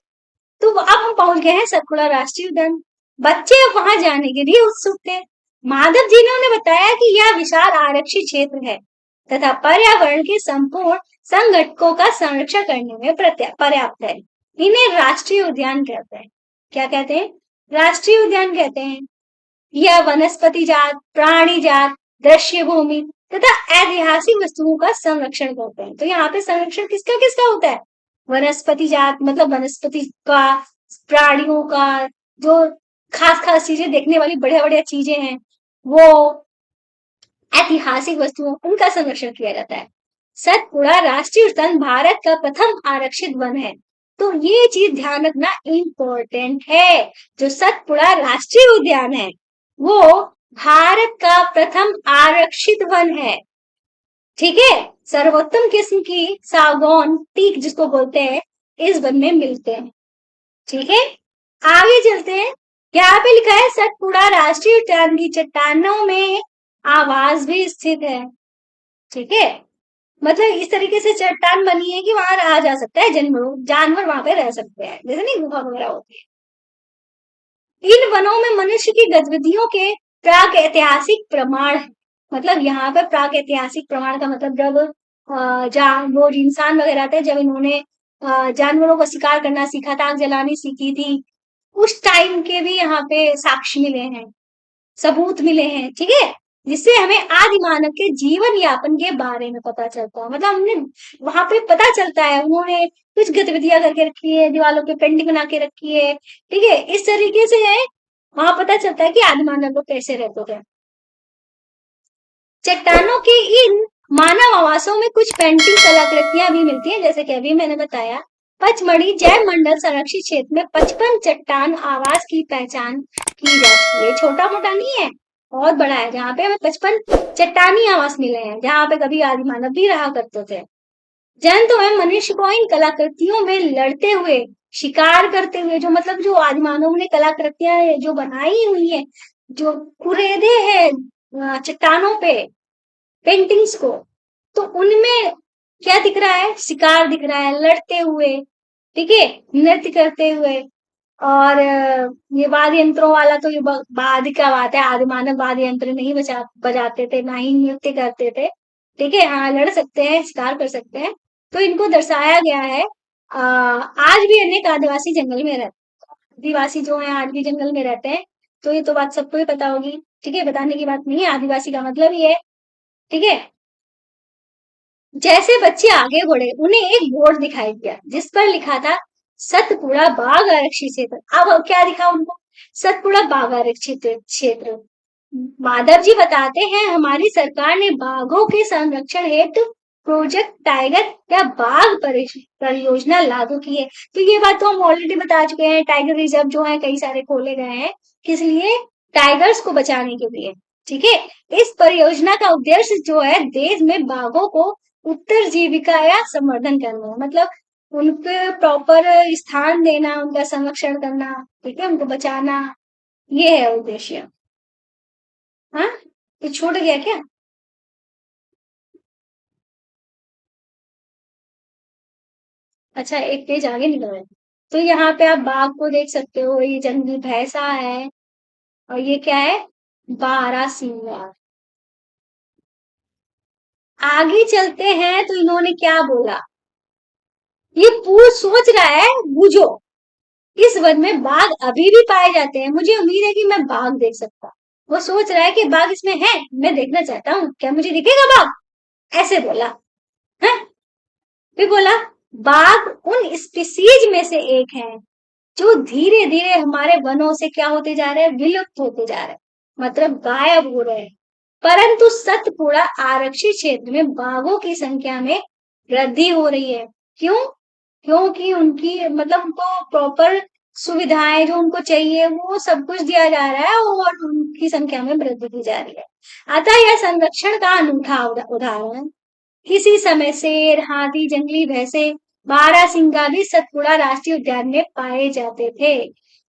तो अब हम पहुंच गए हैं सतपुड़ा राष्ट्रीय उद्यान। बच्चे अब वहां जाने के लिए उत्सुक थे। माधव जी ने उन्हें बताया कि यह विशाल आरक्षित क्षेत्र है तथा पर्यावरण के संपूर्ण संघटकों का संरक्षण करने में पर्याप्त है। इन्हें राष्ट्रीय उद्यान कहते हैं। क्या कहते हैं? राष्ट्रीय उद्यान कहते हैं। यह वनस्पति जात, प्राणी जात, दृश्य भूमि तथा ऐतिहासिक वस्तुओं का संरक्षण करते हैं। तो यहाँ पे संरक्षण किसका किसका होता है? वनस्पति जात मतलब वनस्पति का, प्राणियों का, जो खास खास चीजें देखने वाली बढ़िया बढ़िया चीजें हैं वो, ऐतिहासिक वस्तुओं, उनका संरक्षण किया जाता है। सतपुड़ा राष्ट्रीय उद्यान भारत का प्रथम आरक्षित वन है। तो ये चीज ध्यान रखना इम्पोर्टेंट है। जो सतपुड़ा राष्ट्रीय उद्यान है वो भारत का प्रथम आरक्षित वन है। ठीक है, सर्वोत्तम किस्म की सागौन टीक जिसको बोलते हैं इस वन में मिलते हैं। ठीक है, आगे चलते हैं। यहाँ पे लिखा है सतपुड़ा राष्ट्रीय उद्यान की चट्टानों में आवास भी स्थित है। ठीक है, मतलब इस तरीके से चट्टान बनी है कि वहां रहा जा सकता है, जानवर जानवर वहां पे रह सकते हैं, जैसे नहीं गुफा वगैरह होती है। इन वनों में मनुष्य की गतिविधियों के प्राक ऐतिहासिक प्रमाण है। मतलब यहाँ पे प्राक ऐतिहासिक प्रमाण का मतलब जब वो इंसान वगैरह थे, जब इन्होंने जानवरों को शिकार करना सीखा था, आग जलानी सीखी थी, उस टाइम के भी यहाँ पे साक्ष्य मिले हैं, सबूत मिले हैं। ठीक है, जिससे हमें आदि मानव के जीवन यापन के बारे में पता चलता है। मतलब हमने वहां पे पता चलता है उन्होंने कुछ गतिविधियां करके रखी है, दीवारों पे पेंटिंग बना के रखी है। ठीक है, इस तरीके से है वहां पता चलता है कि आदि मानव लोग कैसे रहते थे। चट्टानों के इन मानव आवासों में कुछ पेंटिंग कलाकृतियां भी मिलती हैं, जैसे कि अभी मैंने बताया। पचमढ़ी जैव मंडल संरक्षित क्षेत्र में 55 चट्टान आवास की पहचान की जा चुकी है। छोटा मोटा नहीं है, बहुत बड़ा है, जहाँ पे हमें 55 चट्टानी आवास मिले हैं, जहाँ पे कभी आदि मानव भी रहा करते थे। जंतु में मनुष्य को इन कलाकृतियों में लड़ते हुए, शिकार करते हुए, जो मतलब जो आदि मानव ने कलाकृतियां जो बनाई हुई है, जो कुरेदे हैं चट्टानों पे पेंटिंग्स को, तो उनमें क्या दिख रहा है? शिकार दिख रहा है, लड़ते हुए, ठीक है, नृत्य करते हुए। और ये वाद्य यंत्रों वाला तो ये बाद का बात है, आदि मानव वाद्य यंत्र नहीं बजाते थे, ना ही नृत्य करते थे। ठीक है, हाँ लड़ सकते हैं, शिकार कर सकते हैं। तो इनको दर्शाया गया है। आज भी अनेक आदिवासी जंगल में रहते हैं। आदिवासी जो है आज भी जंगल में रहते हैं। तो ये तो बात सबको ही पता होगी। ठीक है, बताने की बात नहीं है, आदिवासी का मतलब ये है। ठीक है। जैसे बच्चे आगे बढ़े उन्हें एक बोर्ड दिखाई दिया जिस पर लिखा था सतपुड़ा बाघ आरक्षित क्षेत्र। अब क्या दिखा उनको? सतपुड़ा बाघ आरक्षित क्षेत्र। माधव जी बताते हैं हमारी सरकार ने बाघों के संरक्षण हेतु प्रोजेक्ट टाइगर या बाघ परियोजना लागू की है। तो ये बात तो हम ऑलरेडी बता चुके हैं, टाइगर रिजर्व जो है कई सारे खोले गए हैं। किस लिए? टाइगर्स को बचाने के लिए। ठीक है। इस परियोजना का उद्देश्य जो है देश में बाघों को उत्तरजीविका या संवर्धन करना है। मतलब उनके प्रॉपर स्थान देना, उनका संरक्षण करना, ठीक है, उनको बचाना, ये है उद्देश्य। हाँ, ये छूट गया क्या? अच्छा, एक पेज आगे निकल है। तो यहाँ पे आप बाघ को देख सकते हो, ये जंगली भैंसा है। और ये क्या है? बारहसिंगा। आगे चलते हैं तो इन्होंने क्या बोला? ये पूछ सोच रहा है, बूझो, इस वन में बाघ अभी भी पाए जाते हैं, मुझे उम्मीद है कि मैं बाघ देख सकता। वो सोच रहा है कि बाघ इसमें है, मैं देखना चाहता हूँ, क्या मुझे दिखेगा बाघ? ऐसे बोला है। फिर बोला बाघ उन स्पीसीज में से एक है जो धीरे धीरे हमारे वनों से क्या होते जा रहे हैं? विलुप्त होते जा रहे हैं, मतलब गायब हो रहे हैं। परंतु सतपुड़ा आरक्षित क्षेत्र में बाघों की संख्या में वृद्धि हो रही है। क्यों? क्योंकि उनकी मतलब उनको प्रॉपर सुविधाएं जो उनको चाहिए वो सब कुछ दिया जा रहा है और उनकी संख्या में वृद्धि की जा रही है। अतः यह संरक्षण का अनूठा उदाहरण है। किसी समय शेर, हाथी, जंगली भैंसे, बारहसिंगा भी सतपुड़ा राष्ट्रीय उद्यान में पाए जाते थे।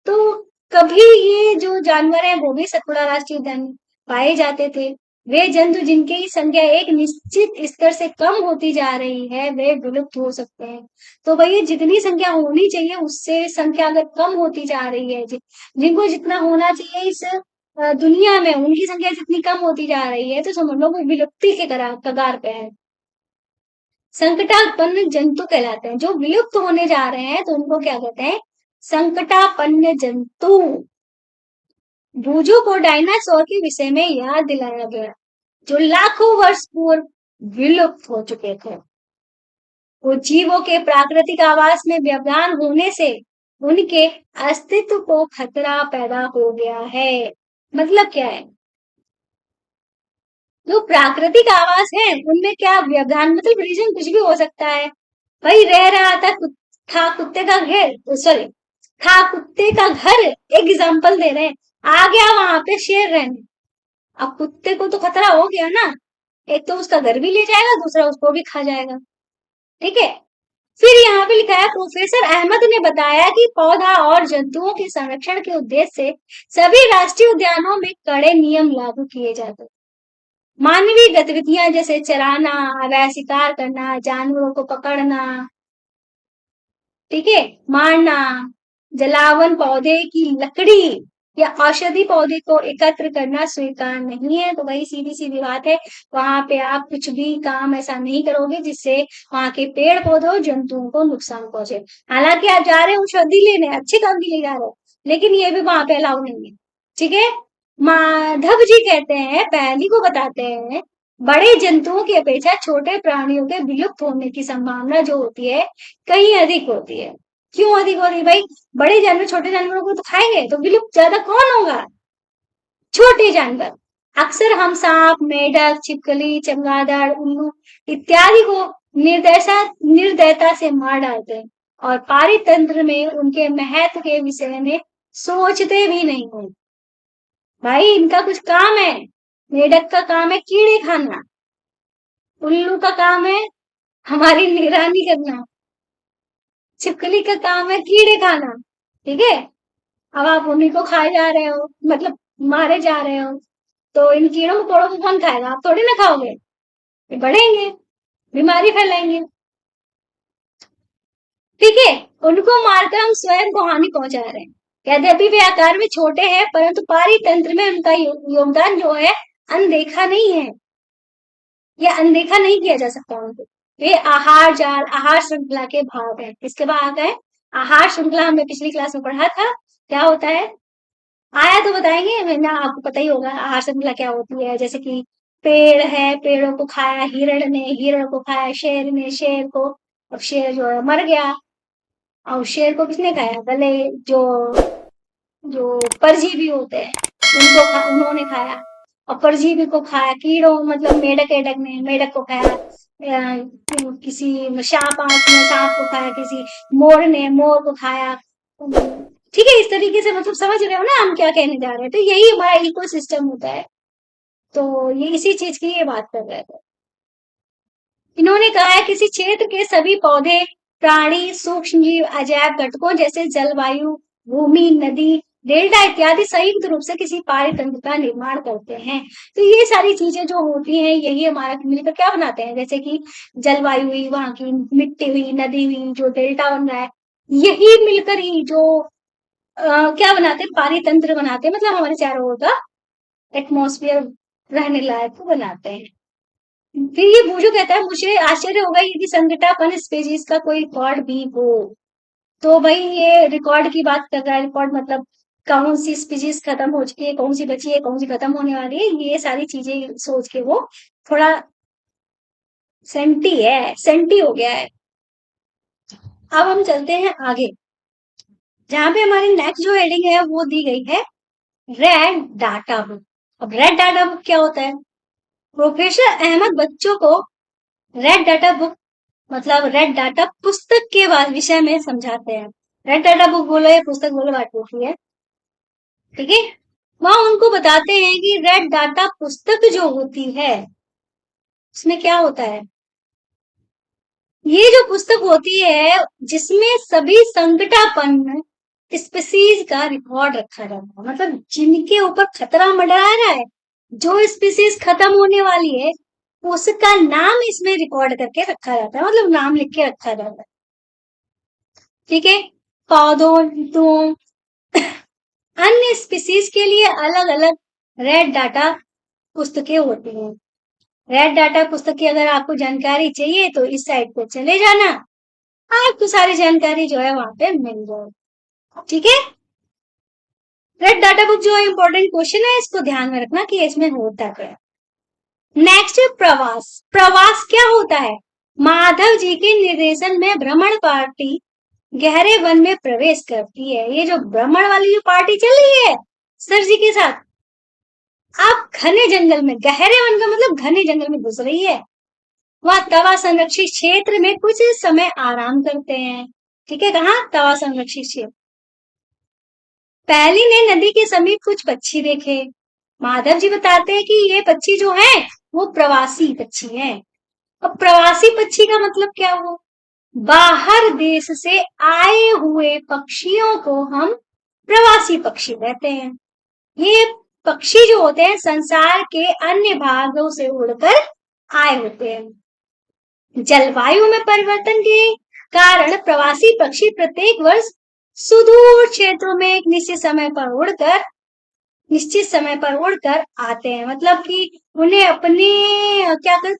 तो कभी ये जो जानवर है वो भी सतपुड़ा राष्ट्रीय उद्यान में पाए जाते थे। वे जंतु जिनकी संख्या एक निश्चित स्तर से कम होती जा रही है वे विलुप्त हो सकते हैं। तो भैया जितनी संख्या होनी चाहिए उससे संख्या अगर कम होती जा रही है, जिनको जितना होना चाहिए इस दुनिया में उनकी संख्या जितनी कम होती जा रही है तो समझ लो वो विलुप्ति के कगार पे है। संकटापन्न जंतु कहलाते हैं। जो विलुप्त होने जा रहे हैं तो उनको क्या कहते हैं? संकटापन्न जंतु। भूजों को डायनासोर के विषय में याद दिलाया गया जो लाखों वर्ष पूर्व विलुप्त हो चुके थे। वो जीवों के प्राकृतिक आवास में व्यवधान होने से उनके अस्तित्व को खतरा पैदा हो गया है। मतलब क्या है? जो प्राकृतिक आवास है उनमें क्या व्यवधान, मतलब रीजन कुछ भी हो सकता है। भाई रह रहा था था कुत्ते का घर, सॉरी, था कुत्ते का घर, एग्जाम्पल दे रहे हैं। आ गया वहां पे शेर रहने, अब कुत्ते को तो खतरा हो गया ना। एक तो उसका घर भी ले जाएगा, दूसरा उसको भी खा जाएगा। ठीक है। फिर यहाँ पे लिखा है प्रोफेसर अहमद ने बताया कि पौधा और जंतुओं के संरक्षण के उद्देश्य से सभी राष्ट्रीय उद्यानों में कड़े नियम लागू किए जाते हैं। मानवीय गतिविधियां जैसे चराना, अवैध शिकार करना, जानवरों को पकड़ना, ठीक है, मारना, जलावन, पौधे की लकड़ी या औषधि पौधे को एकत्र करना स्वीकार नहीं है। तो वही सीधी सीधी बात है, वहां पे आप कुछ भी काम ऐसा नहीं करोगे जिससे वहां के पेड़ पौधों जंतुओं को नुकसान पहुंचे। हालांकि आप जा रहे हो औषधि लेने, अच्छे काम के लिए जा रहे हो, लेकिन ये भी वहां पे अलाउ नहीं है। ठीक है। माधव जी कहते हैं, पहली को बताते हैं, बड़े जंतुओं की अपेक्षा छोटे प्राणियों के विलुप्त होने की संभावना जो होती है कहीं अधिक होती है। क्यों अधिक होती है भाई? बड़े जानवर छोटे जानवरों को तो खाएंगे, तो विलुप्त ज्यादा कौन होगा? छोटे जानवर। अक्सर हम सांप, मेढक, छिपकली, चमगादड़, उल्लू इत्यादि को निर्दयता से मार डालते हैं और पारितंत्र में उनके महत्व के विषय में सोचते भी नहीं है। भाई इनका कुछ काम है। मेढक का काम है कीड़े खाना, उल्लू का काम है हमारी निगरानी करना, छिपकली का काम है कीड़े खाना। ठीक है। अब आप उन्हीं को खाए जा रहे हो, मतलब मारे जा रहे हो, तो इन कीड़ों मकोड़ों को कौन खाएगा? आप थोड़ी ना खाओगे, ये बढ़ेंगे, बीमारी फैलाएंगे। ठीक है। उनको मारकर हम स्वयं को हानि पहुंचा रहे हैं। यद्यपि वे आकार में छोटे हैं परंतु पारितंत्र में उनका योगदान जो है अनदेखा नहीं है, या अनदेखा नहीं किया जा सकता उनको। वे आहार जाल, आहार श्रृंखला के भाग हैं। किसके भाग है? आहार श्रृंखला हमने पिछली क्लास में पढ़ा था। क्या होता है? आया तो बताएंगे, वरना आपको पता ही होगा आहार श्रृंखला क्या होती है। जैसे कि पेड़ है, पेड़ों को खाया हिरण ने, हिरण को खाया शेर ने, शेर को, अब शेर जो है मर गया, और शेर को किसने खाया? गले जो जो परजीवी होते हैं उन्होंने खाया, और परजीवी को खाया कीड़ों, मतलब मेढक एडक ने मेढक को खाया, किसी सांप आंख ने सांप को खाया, किसी मोर ने मोर को खाया। ठीक है, इस तरीके से मतलब समझ रहे हो ना हम क्या कहने जा रहे हैं? तो यही हमारा इकोसिस्टम होता है। तो ये इसी चीज की ये बात कर रहे थे। इन्होंने कहा है किसी क्षेत्र के सभी पौधे, प्राणी, सूक्ष्म जीव, अजैव घटकों जैसे जलवायु, भूमि, नदी, डेल्टा इत्यादि संयुक्त रूप से किसी पारितंत्र का निर्माण करते हैं। तो ये सारी चीजें जो होती हैं यही हमारा मिलकर क्या बनाते हैं? जैसे कि जलवायु हुई, वहां की मिट्टी हुई, नदी हुई, जो डेल्टा बन रहा है, यही मिलकर ही जो क्या बनाते हैं? पारितंत्र बनाते हैं, मतलब हमारे चारों ओर का एटमॉस्फेयर रहने लायक को बनाते हैं। फिर ये बूझू कहता है मुझे आश्चर्य होगा यदि संकटापन स्पीशीज का कोई रिकॉर्ड भी हो। तो भाई ये रिकॉर्ड की बात कर रहा है, रिकॉर्ड मतलब कौन सी स्पीशीज खत्म हो चुकी है, कौन सी बची है, कौन सी खत्म होने वाली है, ये सारी चीजें सोच के वो थोड़ा सेंटी हो गया है। अब हम चलते हैं आगे, जहां पे हमारी नेक्स्ट जो हेडिंग है वो दी गई है रेड डाटा बुक। अब रेड डाटा बुक क्या होता है? प्रोफेसर अहमद बच्चों को रेड डाटा बुक मतलब रेड डाटा पुस्तक के विषय में समझाते हैं। रेड डाटा बुक बोलो या पुस्तक बोलो, बात होती है। ठीक है, वहां उनको बताते हैं कि रेड डाटा पुस्तक जो होती है उसमें क्या होता है? ये जो पुस्तक होती है जिसमें सभी संकटापन्न स्पीसीज का रिकॉर्ड रखा जाता है, मतलब जिनके ऊपर खतरा मंडरा रहा है, जो स्पीसीज खत्म होने वाली है, उसका नाम इसमें रिकॉर्ड करके रखा जाता है, मतलब नाम लिख के रखा जाता है। ठीक है, पौधों तो अन्य स्पीसीज के लिए अलग अलग रेड डाटा पुस्तकें होती हैं। रेड डाटा पुस्तक की अगर आपको जानकारी चाहिए तो इस साइट पे चले जाना, आपको सारी जानकारी जो है वहां पे मिल जाएगी। ठीक है, रेड डाटा बुक जो है इंपॉर्टेंट क्वेश्चन है, इसको ध्यान में रखना कि इसमें होता क्या है। नेक्स्ट, प्रवास। प्रवास क्या होता है? माधव जी के निर्देशन में भ्रमण पार्टी गहरे वन में प्रवेश करती है। ये जो भ्रमण वाली जो पार्टी चल रही है सर जी के साथ, आप घने जंगल में, गहरे वन का मतलब घने जंगल में घुस रही है। वह तवा संरक्षित क्षेत्र में कुछ समय आराम करते हैं। ठीक है, कहा? तवा संरक्षित क्षेत्र। पहली ने नदी के समीप कुछ पक्षी देखे। माधव जी बताते हैं कि ये पक्षी जो है वो प्रवासी पक्षी हैं। अब प्रवासी पक्षी का मतलब क्या हुआ? बाहर देश से आए हुए पक्षियों को हम प्रवासी पक्षी कहते हैं। ये पक्षी जो होते हैं संसार के अन्य भागों से उड़कर आए होते हैं। जलवायु में परिवर्तन के कारण प्रवासी पक्षी प्रत्येक वर्ष सुदूर क्षेत्रों में एक निश्चित समय पर उड़कर आते हैं, मतलब कि उन्हें अपने क्या कर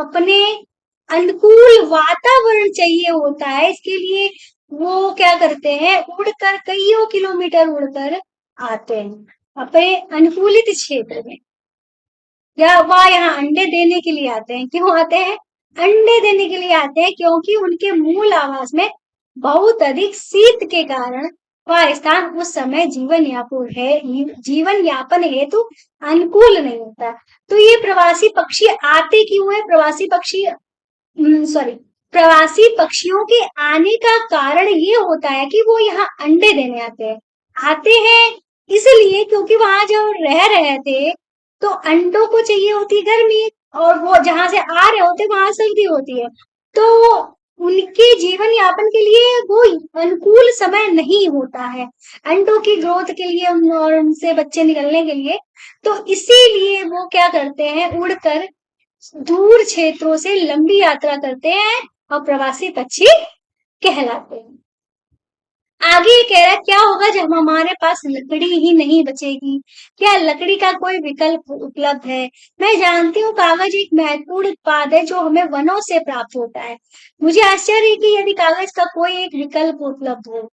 अपने अनुकूल वातावरण चाहिए होता है, इसके लिए वो क्या करते हैं? उड़कर कईयों किलोमीटर उड़कर आते हैं अपने अनुकूलित क्षेत्र में, या वह यहाँ अंडे देने के लिए आते हैं। क्यों आते हैं? अंडे देने के लिए आते हैं, क्योंकि उनके मूल आवास में बहुत अधिक शीत के कारण वह स्थान उस समय जीवन यापन हेतु अनुकूल नहीं होता। तो ये प्रवासी पक्षी आते क्यों है? प्रवासी पक्षियों के आने का कारण ये होता है कि वो यहाँ अंडे देने आते हैं इसलिए क्योंकि वहां जो रह रहे थे तो अंडों को चाहिए होती है गर्मी, और वो जहां से आ रहे होते वहां सर्दी होती है, तो उनके जीवन यापन के लिए वो अनुकूल समय नहीं होता है अंडों की ग्रोथ के लिए और उनसे बच्चे निकलने के लिए। तो इसीलिए वो क्या करते हैं? उड़कर दूर क्षेत्रों से लंबी यात्रा करते हैं और प्रवासी पक्षी कहलाते हैं। आगे ये कह रहा है क्या होगा जब हमारे पास लकड़ी ही नहीं बचेगी? क्या लकड़ी का कोई विकल्प उपलब्ध है? मैं जानती हूँ कागज एक महत्वपूर्ण उत्पाद है जो हमें वनों से प्राप्त होता है। मुझे आश्चर्य है कि यदि कागज का कोई एक विकल्प उपलब्ध हो।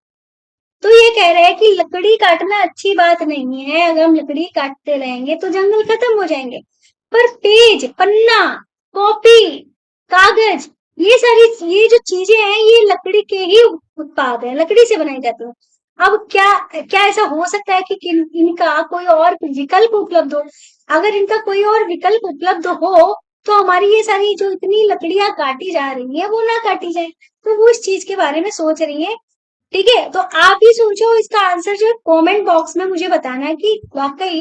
तो ये कह रहे हैं कि लकड़ी काटना अच्छी बात नहीं है, अगर हम लकड़ी काटते रहेंगे तो जंगल खत्म हो जाएंगे। पर पेज, पन्ना, कॉपी, कागज, ये जो चीजें हैं ये लकड़ी के ही उत्पाद है, लकड़ी से बनाई जाती है। अब क्या क्या ऐसा हो सकता है कि इनका कोई और विकल्प उपलब्ध हो? अगर इनका कोई और विकल्प उपलब्ध हो तो हमारी ये सारी जो इतनी लकड़ियां काटी जा रही है वो ना काटी जाए। तो वो इस चीज के बारे में सोच रही है। ठीक है, तो आप ही सोचो इसका आंसर जो है कमेंट बॉक्स में मुझे बताना है कि वाकई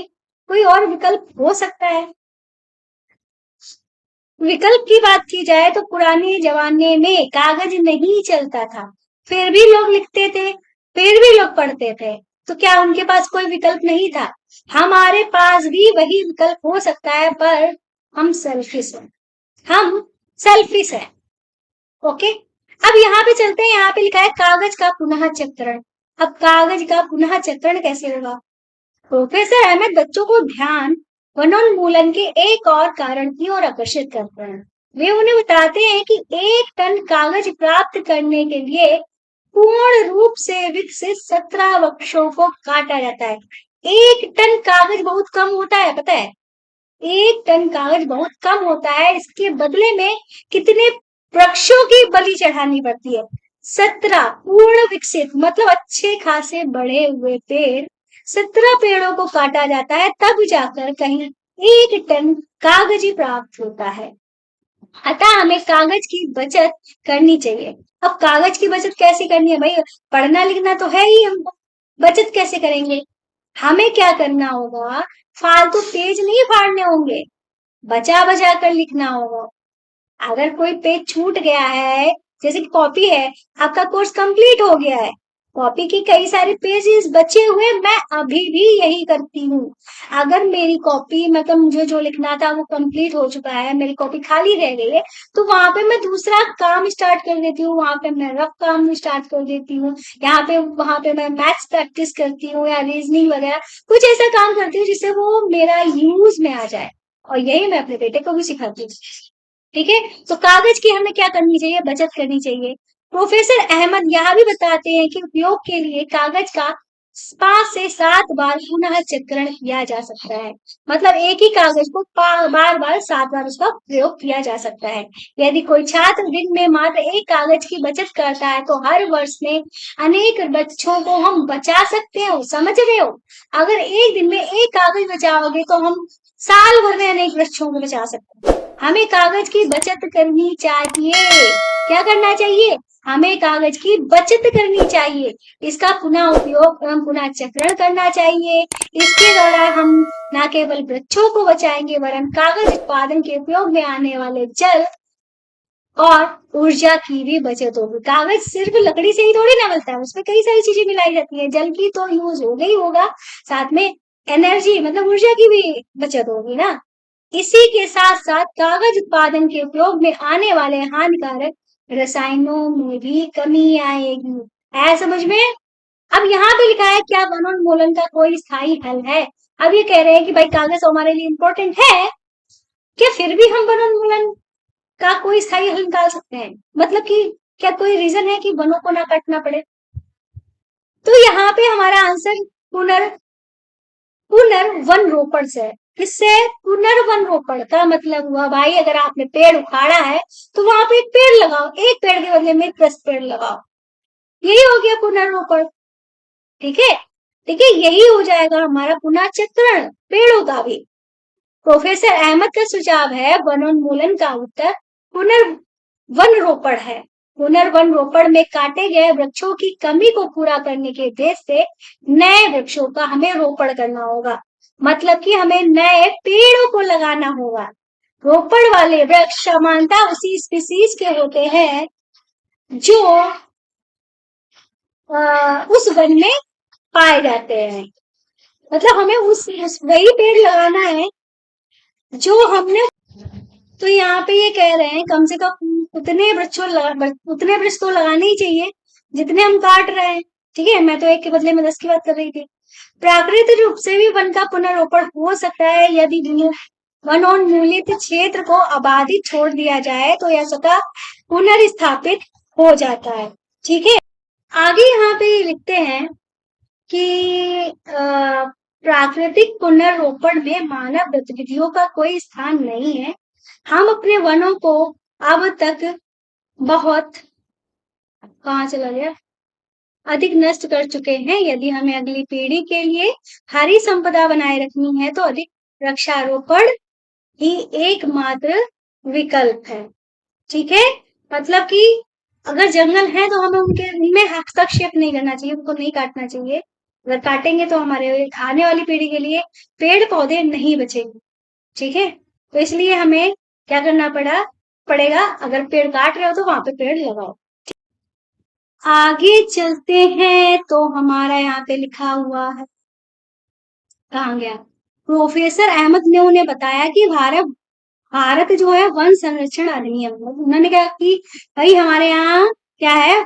कोई और विकल्प हो सकता है। विकल्प की बात की जाए तो पुराने जमाने में कागज नहीं चलता था, फिर भी लोग लिखते थे, फिर भी लोग पढ़ते थे। तो क्या उनके पास कोई विकल्प नहीं था? हमारे पास भी वही विकल्प हो सकता है, पर हम सेल्फिश हैं। हम सेल्फिश हैं। ओके, अब यहाँ पे चलते हैं। यहाँ पे लिखा है कागज का पुनः चक्रण। अब कागज का पुनः चक्रण कैसे होगा? प्रोफेसर अहमद बच्चों को ध्यान वनोन्मूलन के एक और कारण की ओर आकर्षित करते हैं। वे उन्हें बताते हैं कि 1 टन कागज प्राप्त करने के लिए पूर्ण रूप से विकसित 17 वृक्षों को काटा जाता है। 1 टन कागज बहुत कम होता है, पता है? 1 टन कागज बहुत कम होता है, इसके बदले में कितने वृक्षों की बलि चढ़ानी पड़ती है? 17 पूर्ण विकसित मतलब अच्छे खासे बढ़े हुए पेड़, 17 पेड़ों को काटा जाता है, तब जाकर कहीं 1 टन कागज प्राप्त होता है। अतः हमें कागज की बचत करनी चाहिए। अब कागज की बचत कैसे करनी है भाई? पढ़ना लिखना तो है ही हमको, बचत कैसे करेंगे? हमें क्या करना होगा? फालतू पेज नहीं फाड़ने होंगे, बचा बचा कर लिखना होगा। अगर कोई पेज छूट गया है, जैसे कि कॉपी है, आपका कोर्स कंप्लीट हो गया है, कॉपी की कई सारे पेजेस बचे हुए, मैं अभी भी यही करती हूँ। अगर मेरी कॉपी मतलब मुझे जो लिखना था वो कंप्लीट हो चुका है, मेरी कॉपी खाली रह गई है, तो वहां पे मैं दूसरा काम स्टार्ट कर देती हूँ, वहां पे मैं रफ काम स्टार्ट कर देती हूँ, यहाँ पे वहां पे मैं मैथ्स प्रैक्टिस करती हूँ या रीजनिंग वगैरह कुछ ऐसा काम करती हूँ जिससे वो मेरा यूज में आ जाए। और यही मैं अपने बेटे को भी सिखाती हूँ। ठीक है, तो कागज की हमें क्या करनी चाहिए? बचत करनी चाहिए। प्रोफेसर अहमद यहाँ भी बताते हैं कि उपयोग के लिए कागज का 5 से 7 बार पुनः चक्रण किया जा सकता है। मतलब एक ही कागज को बार बार 7 बार उसका प्रयोग किया जा सकता है। यदि कोई छात्र दिन में मात्र एक कागज की बचत करता है तो हर वर्ष में अनेक बच्चों को हम बचा सकते हो। समझ रहे हो? अगर एक दिन में एक कागज बचाओगे तो हम साल भर में अनेक बच्चों को बचा सकते हैं। हमें कागज की बचत करनी चाहिए। क्या करना चाहिए? हमें कागज की बचत करनी चाहिए, इसका पुनः उपयोग एवं पुनः चक्रण करना चाहिए। इसके द्वारा हम न केवल वृक्षों को बचाएंगे वरन कागज उत्पादन के उपयोग में आने वाले जल और ऊर्जा की भी बचत होगी। कागज सिर्फ लकड़ी से ही थोड़ी ना बनता है, उसमें कई सारी चीजें मिलाई जाती है। जल की तो यूज होगा ही होगा, साथ में एनर्जी मतलब ऊर्जा की भी बचत होगी ना। इसी के साथ साथ कागज उत्पादन के उपयोग में आने वाले हानिकारक रसायनों में भी कमी आएगी। है समझ में? अब यहाँ पे लिखा है क्या वनोन्मूलन का कोई स्थायी हल है? अब ये कह रहे हैं कि भाई कागज हमारे लिए इम्पोर्टेंट है, क्या फिर भी हम वनोन्मूलन का कोई स्थायी हल निकाल सकते हैं? मतलब कि क्या कोई रीजन है कि वनों को ना काटना पड़े? तो यहाँ पे हमारा आंसर पुनर् पुनर्वन रोपण से है। किससे? पुनर्वन रोपण का मतलब हुआ भाई अगर आपने पेड़ उखाड़ा है तो वहां पे एक पेड़ लगाओ, एक पेड़ के बदले में 10 पेड़ लगाओ। यही हो गया पुनर्रोपण। ठीक है, ठीक है, यही हो जाएगा हमारा पुनः चक्रण पेड़ों का भी। प्रोफेसर अहमद का सुझाव है वनोन्मूलन का उत्तर पुनर्वन रोपण है। पुनर्वन रोपण में काटे गए वृक्षों की कमी को पूरा करने के उद्देश्य से नए वृक्षों का हमें रोपण करना होगा। मतलब कि हमें नए पेड़ों को लगाना होगा। रोपण वाले वृक्ष सामान्यतः उसी स्पीसीज के होते हैं जो उस वन में पाए जाते हैं। मतलब हमें उस वही पेड़ लगाना है जो हमने। तो यहाँ पे ये कह रहे हैं कम से कम उतने वृक्ष तो लगाने ही चाहिए जितने हम काट रहे हैं। ठीक है, मैं तो एक के बदले में 10 की बात कर रही थी। प्राकृतिक रूप से भी वन का पुनर्रोपण हो सकता है यदि वनोन्मूलित क्षेत्र को आबादी छोड़ दिया जाए तो यह स्वतः पुनर्स्थापित हो जाता है। ठीक है, आगे यहाँ पे लिखते हैं कि प्राकृतिक पुनर्रोपण में मानव गतिविधियों का कोई स्थान नहीं है। हम अपने वनों को अब तक बहुत कहाँ चला गया अधिक नष्ट कर चुके हैं। यदि हमें अगली पीढ़ी के लिए हरी संपदा बनाए रखनी है तो अधिक वृक्षारोपण ही एकमात्र विकल्प है। ठीक है, मतलब कि अगर जंगल है तो हमें उनके उनमें हस्तक्षेप नहीं करना चाहिए, उनको नहीं काटना चाहिए। अगर काटेंगे तो हमारे आने वाली पीढ़ी के लिए पेड़ पौधे नहीं बचेंगे। ठीक है, तो इसलिए हमें क्या करना पड़ेगा, अगर पेड़ काट रहे हो तो वहां पे पेड़ लगाओ। आगे चलते हैं तो हमारा यहाँ पे लिखा हुआ है, कहाँ गया, प्रोफेसर अहमद ने उन्हें बताया कि भारत जो है वन संरक्षण अधिनियम, उन्होंने कहा कि भाई हमारे यहाँ क्या है,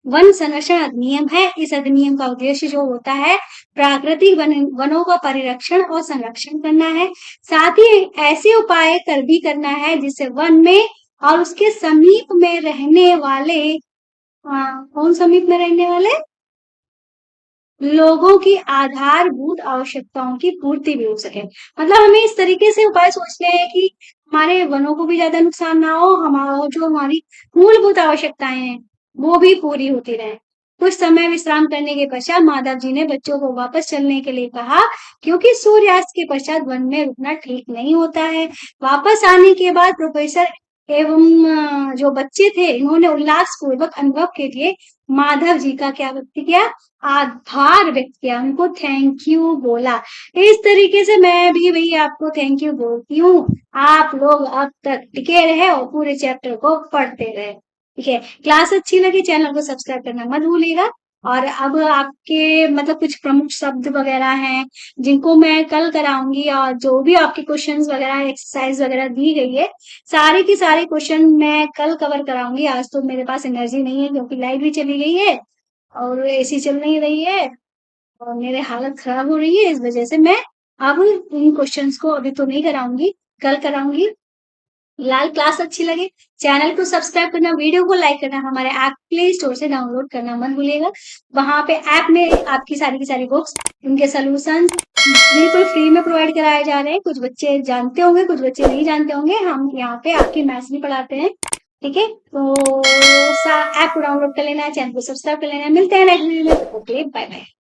वन संरक्षण अधिनियम है। इस अधिनियम का उद्देश्य जो होता है प्राकृतिक वनों का परिरक्षण और संरक्षण करना है। साथ ही ऐसे उपाय कर भी करना है जिससे वन में और उसके समीप में रहने वाले, कौन समीप में रहने वाले लोगों की आधारभूत आवश्यकताओं की पूर्ति भी हो सके। मतलब हमें इस तरीके से उपाय सोचने हैं कि हमारे वनों को भी ज्यादा नुकसान ना हो, हमारा जो हमारी मूलभूत आवश्यकताएं हैं वो भी पूरी होती रहे। कुछ समय विश्राम करने के पश्चात माधव जी ने बच्चों को वापस चलने के लिए कहा, क्योंकि सूर्यास्त के पश्चात वन में रुकना ठीक नहीं होता है। वापस आने के बाद प्रोफेसर एवं जो बच्चे थे इन्होंने उल्लास पूर्वक अनुभव के लिए माधव जी का क्या व्यक्त किया, आभार व्यक्त किया, उनको थैंक यू बोला। इस तरीके से मैं भी भई आपको थैंक यू बोलती हूँ। आप लोग अब तक टिके रहे और पूरे चैप्टर को पढ़ते रहे। ठीक है, क्लास अच्छी लगी चैनल को सब्सक्राइब करना मत भूलिएगा। और अब आपके मतलब कुछ प्रमुख शब्द वगैरह हैं जिनको मैं कल कराऊंगी, और जो भी आपके क्वेश्चंस वगैरह एक्सरसाइज वगैरह दी गई है सारे के सारे क्वेश्चन मैं कल कवर कराऊंगी। आज तो मेरे पास एनर्जी नहीं है क्योंकि लाइट भी चली गई है और एसी चल नहीं रही है और मेरे हालत खराब हो रही है। इस वजह से मैं अब इन क्वेश्चंस को अभी तो नहीं कराऊंगी, कल कराऊंगी। फिलहाल क्लास अच्छी लगे चैनल को सब्सक्राइब करना, वीडियो को लाइक करना, हमारे ऐप प्ले स्टोर से डाउनलोड करना मत भूलिएगा। वहां पे ऐप में आपकी सारी की सारी बुक्स, उनके सोल्यूशन बिल्कुल फ्री में प्रोवाइड कराए जा रहे हैं। कुछ बच्चे जानते होंगे, कुछ बच्चे नहीं जानते होंगे, हम यहाँ पे आपकी मैथ्स भी पढ़ाते हैं। ठीक है, तो ऐप को डाउनलोड कर लेना है, चैनल को सब्सक्राइब कर लेना है। मिलते हैं नेक्स्ट वीडियो में, ओके बाय बाय।